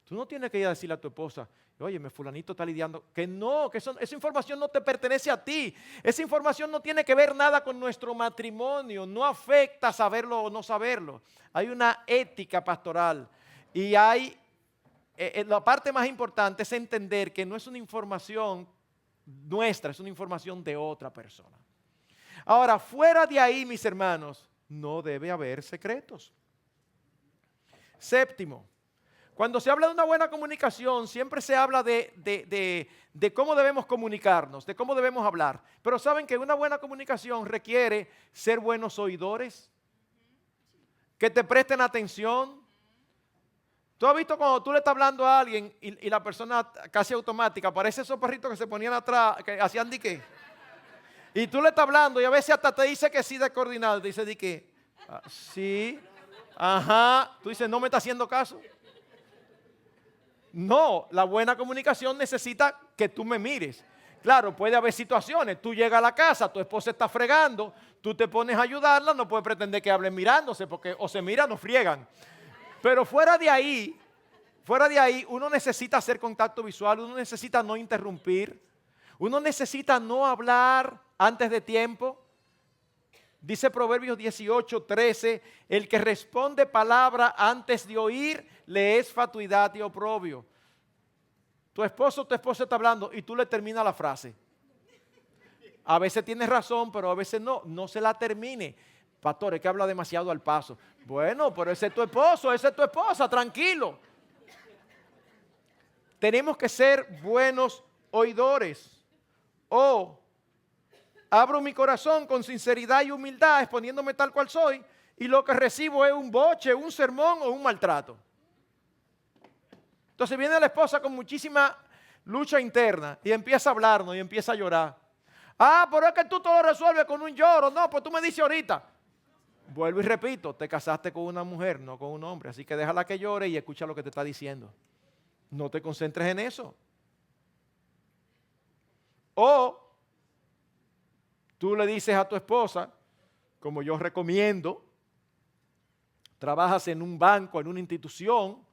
Tú no tienes que ir a decirle a tu esposa, oye, mi fulanito está lidiando. Que no, que esa información no te pertenece a ti. Esa información no tiene que ver nada con nuestro matrimonio. No afecta saberlo o no saberlo. Hay una ética pastoral y hay, la parte más importante es entender que no es una información nuestra, es una información de otra persona. Ahora, fuera de ahí, mis hermanos, no debe haber secretos. Séptimo, cuando se habla de una buena comunicación, siempre se habla de cómo debemos comunicarnos, de cómo debemos hablar. Pero saben que una buena comunicación requiere ser buenos oidores, que te presten atención. ¿Tú has visto cuando tú le estás hablando a alguien y la persona casi automática, parece esos perritos que se ponían atrás, que hacían dique? Y tú le estás hablando y a veces hasta te dice que sí de coordinado, te dice dique, sí, ajá, tú dices, no me está haciendo caso. No, la buena comunicación necesita que tú me mires. Claro, puede haber situaciones, tú llegas a la casa, tu esposa está fregando, tú te pones a ayudarla, no puedes pretender que hablen mirándose, porque o se miran o friegan. Pero fuera de ahí, uno necesita hacer contacto visual, uno necesita no interrumpir, uno necesita no hablar antes de tiempo. Dice Proverbios 18:13, el que responde palabra antes de oír, le es fatuidad y oprobio. Tu esposo o tu esposa está hablando y tú le terminas la frase. A veces tienes razón, pero a veces no se la termine. Pastor, es que habla demasiado al paso. Bueno, pero ese es tu esposo, esa es tu esposa, tranquilo. Tenemos que ser buenos oidores. Abro mi corazón con sinceridad y humildad, exponiéndome tal cual soy, y lo que recibo es un boche, un sermón o un maltrato. Entonces viene la esposa con muchísima lucha interna y empieza a hablarnos y empieza a llorar. Pero es que tú todo lo resuelves con un lloro. No, pues tú me dices ahorita. Vuelvo y repito, te casaste con una mujer, no con un hombre, así que déjala que llore y escucha lo que te está diciendo. No te concentres en eso. O tú le dices a tu esposa, como yo recomiendo, trabajas en un banco, en una institución,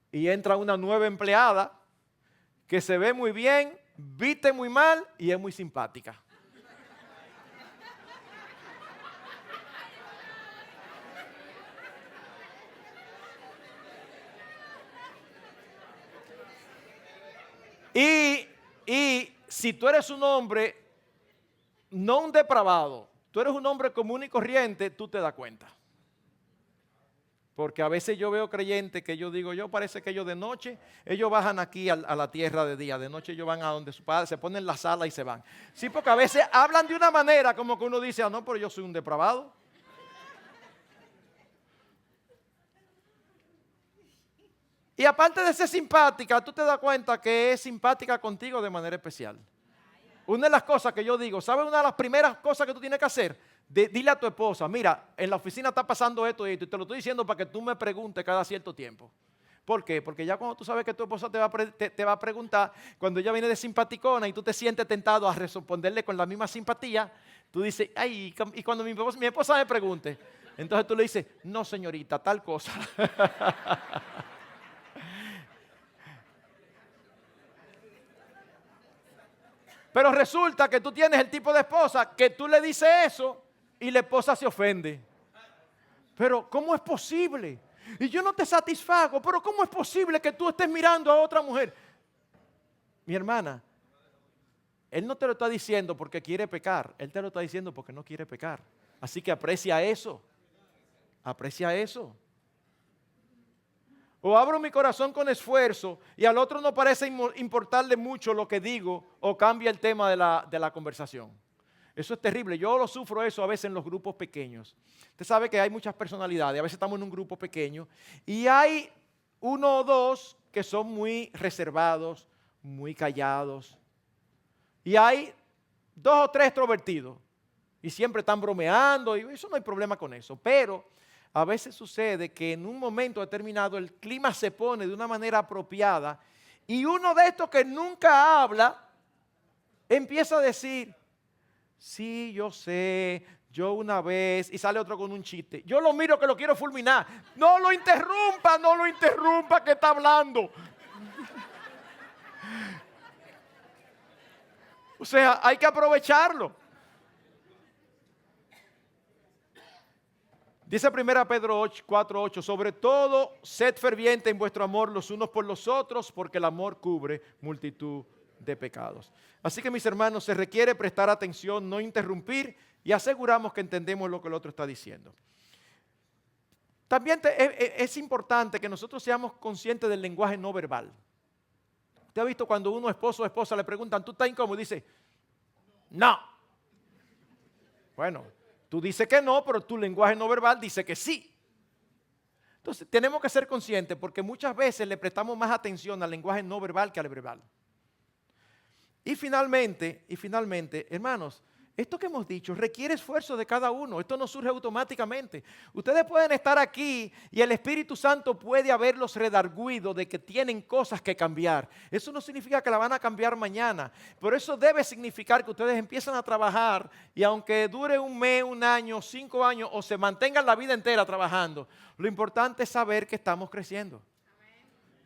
y entra una nueva empleada que se ve muy bien, viste muy mal y es muy simpática. Y si tú eres un hombre, no un depravado, tú eres un hombre común y corriente, tú te das cuenta. Porque a veces yo veo creyentes que yo digo, parece que ellos de noche, ellos bajan aquí a la tierra de día, de noche ellos van a donde su padre, se ponen en la sala y se van. Sí, porque a veces hablan de una manera como que uno dice, no, pero yo soy un depravado. Y aparte de ser simpática, tú te das cuenta que es simpática contigo de manera especial. Una de las cosas que yo digo, ¿sabes una de las primeras cosas que tú tienes que hacer? Dile a tu esposa, mira, en la oficina está pasando esto y esto, y te lo estoy diciendo para que tú me preguntes cada cierto tiempo. ¿Por qué? Porque ya cuando tú sabes que tu esposa te va a preguntar, cuando ella viene de simpaticona y tú te sientes tentado a responderle con la misma simpatía, tú dices, ay, y cuando mi esposa me pregunte, entonces tú le dices, no señorita, tal cosa. Pero resulta que tú tienes el tipo de esposa que tú le dices eso y la esposa se ofende. Pero ¿cómo es posible? Y yo no te satisfago, pero ¿cómo es posible que tú estés mirando a otra mujer? Mi hermana, él no te lo está diciendo porque quiere pecar, él te lo está diciendo porque no quiere pecar. Así que aprecia eso, aprecia eso. O abro mi corazón con esfuerzo y al otro no parece importarle mucho lo que digo o cambia el tema de la conversación. Eso es terrible. Yo lo sufro eso a veces en los grupos pequeños. Usted sabe que hay muchas personalidades. A veces estamos en un grupo pequeño y hay uno o dos que son muy reservados, muy callados. Y hay dos o tres extrovertidos y siempre están bromeando y eso no hay problema con eso. Pero a veces sucede que en un momento determinado el clima se pone de una manera apropiada y uno de estos que nunca habla empieza a decir, sí, yo sé, yo una vez, y sale otro con un chiste. Yo lo miro que lo quiero fulminar. No lo interrumpa que está hablando. O sea, hay que aprovecharlo. Dice 1 Pedro 4:8, sobre todo, sed ferviente en vuestro amor los unos por los otros, porque el amor cubre multitud de pecados. Así que mis hermanos, se requiere prestar atención, no interrumpir y aseguramos que entendemos lo que el otro está diciendo. También es importante que nosotros seamos conscientes del lenguaje no verbal. ¿Usted ha visto cuando uno esposo o esposa le preguntan, ¿tú estás incómodo? Y dice, no. Bueno, tú dices que no, pero tu lenguaje no verbal dice que sí. Entonces, tenemos que ser conscientes porque muchas veces le prestamos más atención al lenguaje no verbal que al verbal. Y finalmente, hermanos, esto que hemos dicho requiere esfuerzo de cada uno. Esto no surge automáticamente. Ustedes pueden estar aquí y el Espíritu Santo puede haberlos redarguido de que tienen cosas que cambiar. Eso no significa que la van a cambiar mañana. Pero eso debe significar que ustedes empiezan a trabajar y aunque dure un mes, un año, 5 años o se mantengan la vida entera trabajando, lo importante es saber que estamos creciendo,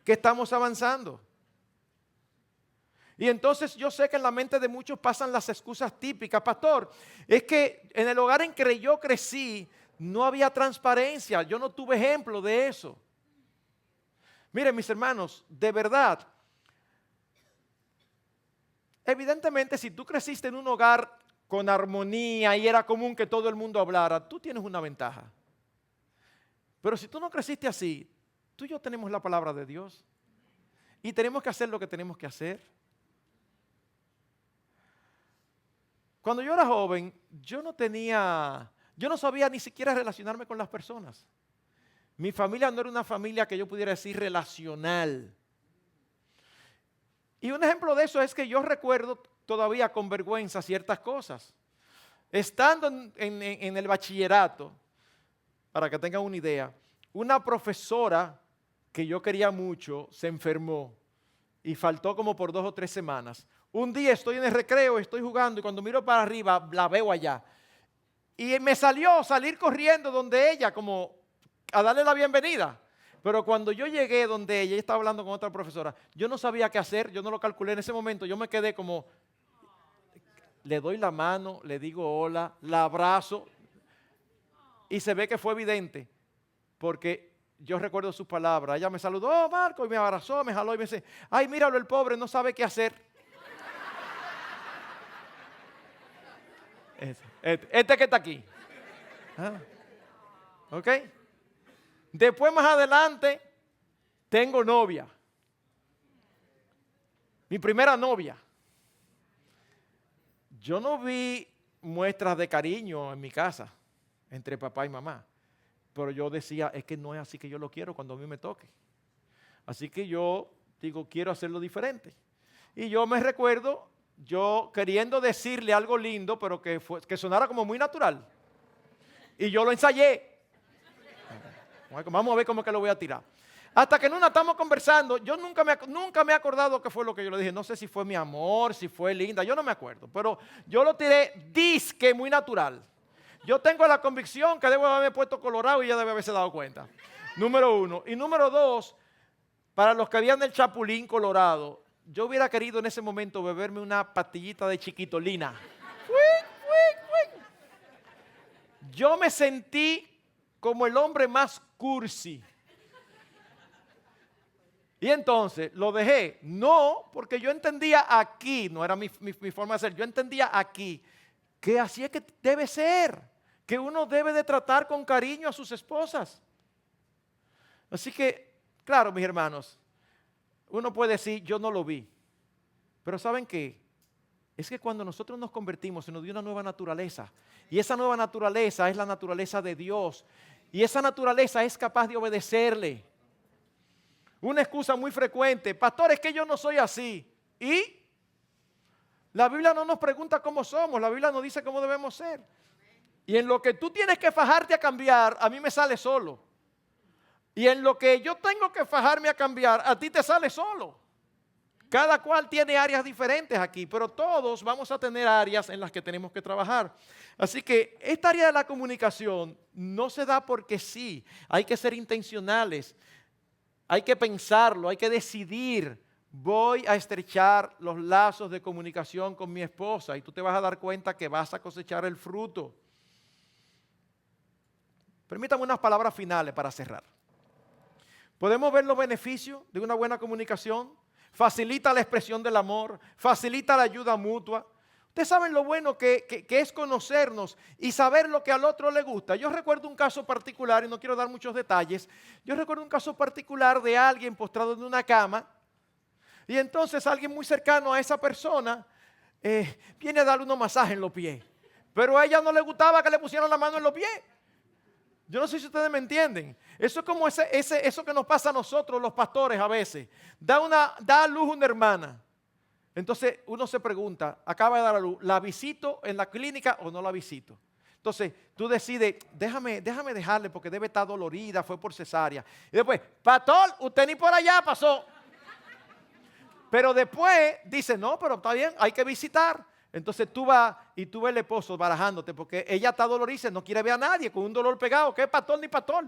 que estamos avanzando. Y entonces yo sé que en la mente de muchos pasan las excusas típicas. Pastor, es que en el hogar en que yo crecí no había transparencia. Yo no tuve ejemplo de eso. Miren, mis hermanos, de verdad, evidentemente si tú creciste en un hogar con armonía y era común que todo el mundo hablara, tú tienes una ventaja. Pero si tú no creciste así, tú y yo tenemos la palabra de Dios. Y tenemos que hacer lo que tenemos que hacer. Cuando yo era joven, yo no sabía ni siquiera relacionarme con las personas. Mi familia no era una familia que yo pudiera decir relacional. Y un ejemplo de eso es que yo recuerdo todavía con vergüenza ciertas cosas. Estando en el bachillerato, para que tengan una idea, una profesora que yo quería mucho se enfermó y faltó como por 2 o 3 semanas. Un día estoy en el recreo, estoy jugando y cuando miro para arriba la veo allá. Y me salió salir corriendo donde ella como a darle la bienvenida. Pero cuando yo llegué donde ella estaba hablando con otra profesora, yo no sabía qué hacer, yo no lo calculé en ese momento, yo me quedé como, le doy la mano, le digo hola, la abrazo y se ve que fue evidente porque yo recuerdo sus palabras. Ella me saludó, oh, Marco, y me abrazó, me jaló y me dice, ay, míralo, el pobre no sabe qué hacer. Este que está aquí. ¿Ok? Después más adelante tengo novia. Mi primera novia. Yo no vi muestras de cariño en mi casa entre papá y mamá. Pero yo decía, es que no es así que yo lo quiero cuando a mí me toque. Así que yo digo, quiero hacerlo diferente. Y yo me recuerdo, yo queriendo decirle algo lindo, pero que sonara como muy natural. Y yo lo ensayé. Vamos a ver cómo es que lo voy a tirar. Hasta que en una estamos conversando, yo nunca me he acordado qué fue lo que yo le dije. No sé si fue mi amor, si fue linda, yo no me acuerdo. Pero yo lo tiré disque muy natural. Yo tengo la convicción que debo haberme puesto colorado y ella debe haberse dado cuenta. Número 1. Y número 2, para los que habían del chapulín colorado, yo hubiera querido en ese momento beberme una pastillita de chiquitolina. Yo me sentí como el hombre más cursi. Y entonces lo dejé. No, porque yo entendía aquí, no era mi forma de ser, yo entendía aquí que así es que debe ser, que uno debe de tratar con cariño a sus esposas. Así que, claro, mis hermanos, uno puede decir, yo no lo vi. Pero ¿saben qué? Es que cuando nosotros nos convertimos, se nos dio una nueva naturaleza. Y esa nueva naturaleza es la naturaleza de Dios. Y esa naturaleza es capaz de obedecerle. Una excusa muy frecuente, pastor, es que yo no soy así. ¿Y? La Biblia no nos pregunta cómo somos, la Biblia nos dice cómo debemos ser. Y en lo que tú tienes que fajarte a cambiar, a mí me sale solo. Y en lo que yo tengo que fajarme a cambiar, a ti te sale solo. Cada cual tiene áreas diferentes aquí, pero todos vamos a tener áreas en las que tenemos que trabajar. Así que esta área de la comunicación no se da porque sí. Hay que ser intencionales, hay que pensarlo, hay que decidir. Voy a estrechar los lazos de comunicación con mi esposa y tú te vas a dar cuenta que vas a cosechar el fruto. Permítame unas palabras finales para cerrar. Podemos ver los beneficios de una buena comunicación. Facilita la expresión del amor, facilita la ayuda mutua. Ustedes saben lo bueno que es conocernos y saber lo que al otro le gusta. Yo recuerdo un caso particular, y no quiero dar muchos detalles, yo recuerdo un caso particular de alguien postrado en una cama, y entonces alguien muy cercano a esa persona viene a darle unos masajes en los pies, pero a ella no le gustaba que le pusieran la mano en los pies. Yo no sé si ustedes me entienden. Eso es como eso que nos pasa a nosotros los pastores a veces. Da a luz una hermana. Entonces uno se pregunta, acaba de dar a luz, ¿la visito en la clínica o no la visito? Entonces tú decides, déjame dejarle porque debe estar dolorida, fue por cesárea. Y después, pastor, usted ni por allá pasó. Pero después dice, no, pero está bien, hay que visitar. Entonces tú vas y tú ves al esposo barajándote porque ella está dolorida, no quiere ver a nadie con un dolor pegado, que es pastor ni pastor.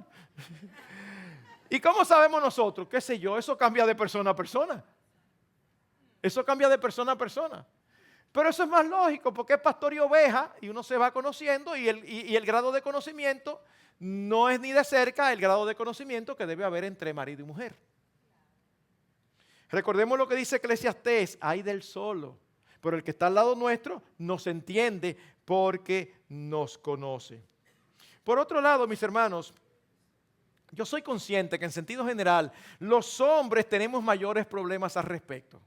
¿Y cómo sabemos nosotros? ¿Qué sé yo? Eso cambia de persona a persona. Eso cambia de persona a persona. Pero eso es más lógico porque es pastor y oveja y uno se va conociendo y el grado de conocimiento no es ni de cerca el grado de conocimiento que debe haber entre marido y mujer. Recordemos lo que dice Eclesiastés, ay del solo. Pero el que está al lado nuestro nos entiende porque nos conoce. Por otro lado, mis hermanos, yo soy consciente que en sentido general los hombres tenemos mayores problemas al respecto.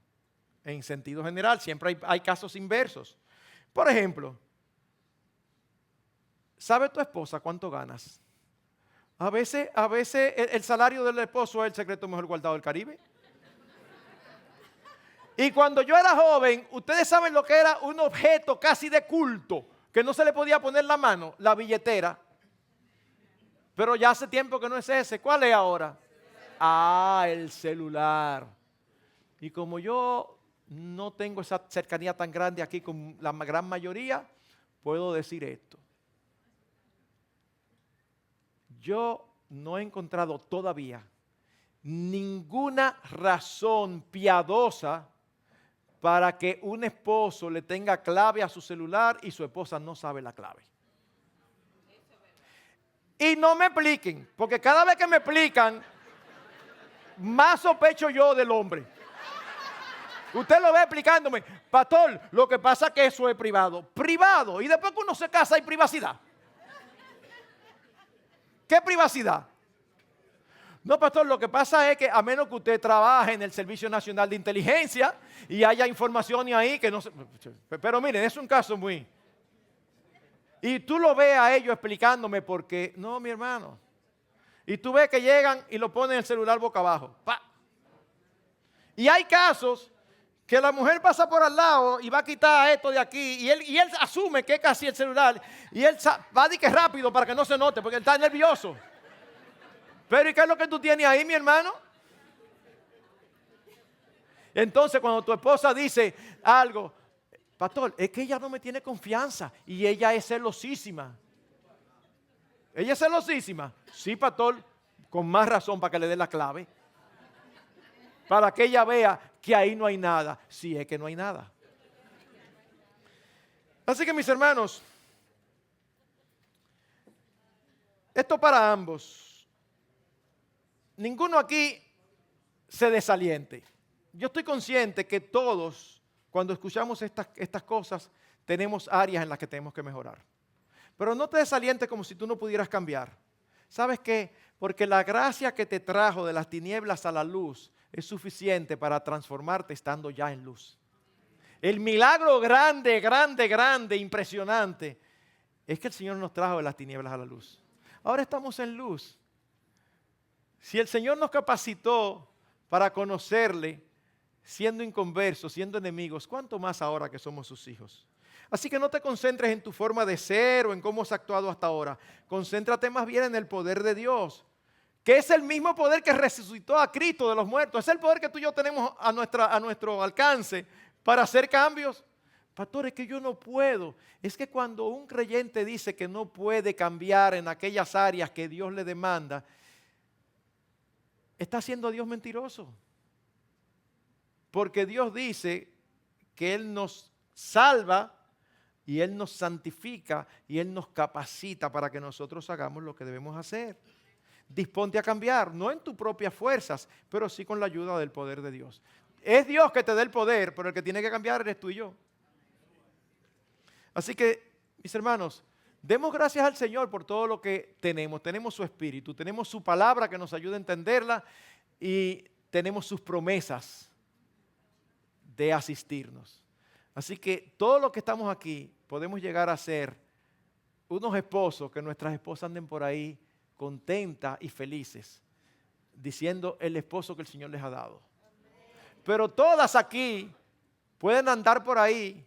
En sentido general, siempre hay casos inversos. Por ejemplo, ¿sabe tu esposa cuánto ganas? A veces el salario del esposo es el secreto mejor guardado del Caribe. Y cuando yo era joven, ustedes saben lo que era un objeto casi de culto, que no se le podía poner la mano, la billetera. Pero ya hace tiempo que no es ese. ¿Cuál es ahora? El celular. Y como yo no tengo esa cercanía tan grande aquí con la gran mayoría, puedo decir esto. Yo no he encontrado todavía ninguna razón piadosa para que un esposo le tenga clave a su celular y su esposa no sabe la clave. Y no me expliquen, porque cada vez que me explican, más sospecho yo del hombre. Usted lo ve explicándome, pastor, lo que pasa es que eso es privado. Privado, y después que uno se casa hay privacidad. ¿Qué privacidad? No, pastor, lo que pasa es que a menos que usted trabaje en el Servicio Nacional de Inteligencia y haya información ahí que no se... Pero miren, es un caso muy... Y tú lo ves a ellos explicándome por qué. No, mi hermano. Y tú ves que llegan y lo ponen el celular boca abajo. ¡Pa! Y hay casos que la mujer pasa por al lado y va a quitar esto de aquí y él asume que es casi el celular y él va a decir que rápido para que no se note porque él está nervioso. Pero ¿y qué es lo que tú tienes ahí, mi hermano? Entonces, cuando tu esposa dice algo, pastor, es que ella no me tiene confianza y ella es celosísima. ¿Ella es celosísima? Sí, pastor, con más razón para que le dé la clave. Para que ella vea que ahí no hay nada. Sí, es que no hay nada. Así que, mis hermanos, esto para ambos. Ninguno aquí se desaliente. Yo estoy consciente que todos, cuando escuchamos estas cosas, tenemos áreas en las que tenemos que mejorar. Pero no te desalientes como si tú no pudieras cambiar. ¿Sabes qué? Porque la gracia que te trajo de las tinieblas a la luz es suficiente para transformarte estando ya en luz. El milagro grande, grande, grande, impresionante, es que el Señor nos trajo de las tinieblas a la luz. Ahora estamos en luz. Si el Señor nos capacitó para conocerle, siendo inconversos, siendo enemigos, ¿cuánto más ahora que somos sus hijos? Así que no te concentres en tu forma de ser o en cómo has actuado hasta ahora. Concéntrate más bien en el poder de Dios, que es el mismo poder que resucitó a Cristo de los muertos. Es el poder que tú y yo tenemos a nuestro alcance para hacer cambios. Pastor, es que yo no puedo. Es que cuando un creyente dice que no puede cambiar en aquellas áreas que Dios le demanda, está siendo Dios mentiroso. Porque Dios dice que Él nos salva y Él nos santifica y Él nos capacita para que nosotros hagamos lo que debemos hacer. Disponte a cambiar, no en tus propias fuerzas, pero sí con la ayuda del poder de Dios. Es Dios que te da el poder, pero el que tiene que cambiar eres tú y yo. Así que, mis hermanos, demos gracias al Señor por todo lo que tenemos. Tenemos su Espíritu, tenemos su palabra que nos ayuda a entenderla y tenemos sus promesas de asistirnos. Así que todo lo que estamos aquí podemos llegar a ser unos esposos, que nuestras esposas anden por ahí contentas y felices, diciendo el esposo que el Señor les ha dado. Pero todas aquí pueden andar por ahí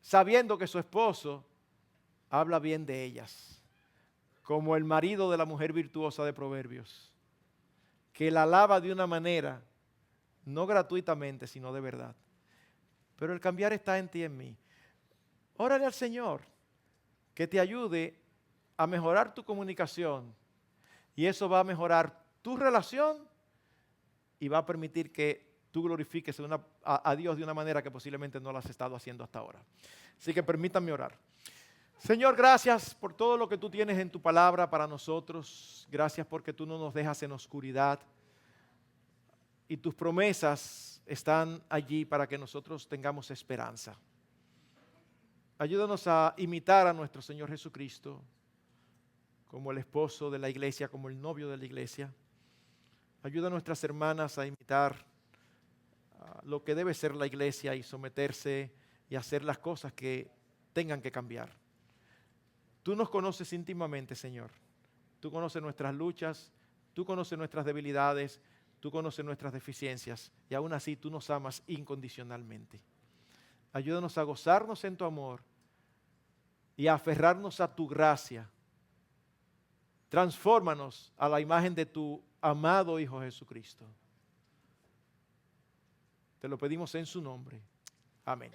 sabiendo que su esposo habla bien de ellas, como el marido de la mujer virtuosa de Proverbios, que la alaba de una manera, no gratuitamente, sino de verdad. Pero el cambiar está en ti y en mí. Órale al Señor que te ayude a mejorar tu comunicación y eso va a mejorar tu relación y va a permitir que tú glorifiques a Dios de una manera que posiblemente no lo has estado haciendo hasta ahora. Así que permítanme orar. Señor, gracias por todo lo que tú tienes en tu palabra para nosotros. Gracias porque tú no nos dejas en oscuridad. Y tus promesas están allí para que nosotros tengamos esperanza. Ayúdanos a imitar a nuestro Señor Jesucristo como el esposo de la iglesia, como el novio de la iglesia. Ayuda a nuestras hermanas a imitar lo que debe ser la iglesia y someterse y hacer las cosas que tengan que cambiar. Tú nos conoces íntimamente, Señor. Tú conoces nuestras luchas, tú conoces nuestras debilidades, tú conoces nuestras deficiencias y aún así tú nos amas incondicionalmente. Ayúdanos a gozarnos en tu amor y a aferrarnos a tu gracia. Transfórmanos a la imagen de tu amado Hijo Jesucristo. Te lo pedimos en su nombre. Amén.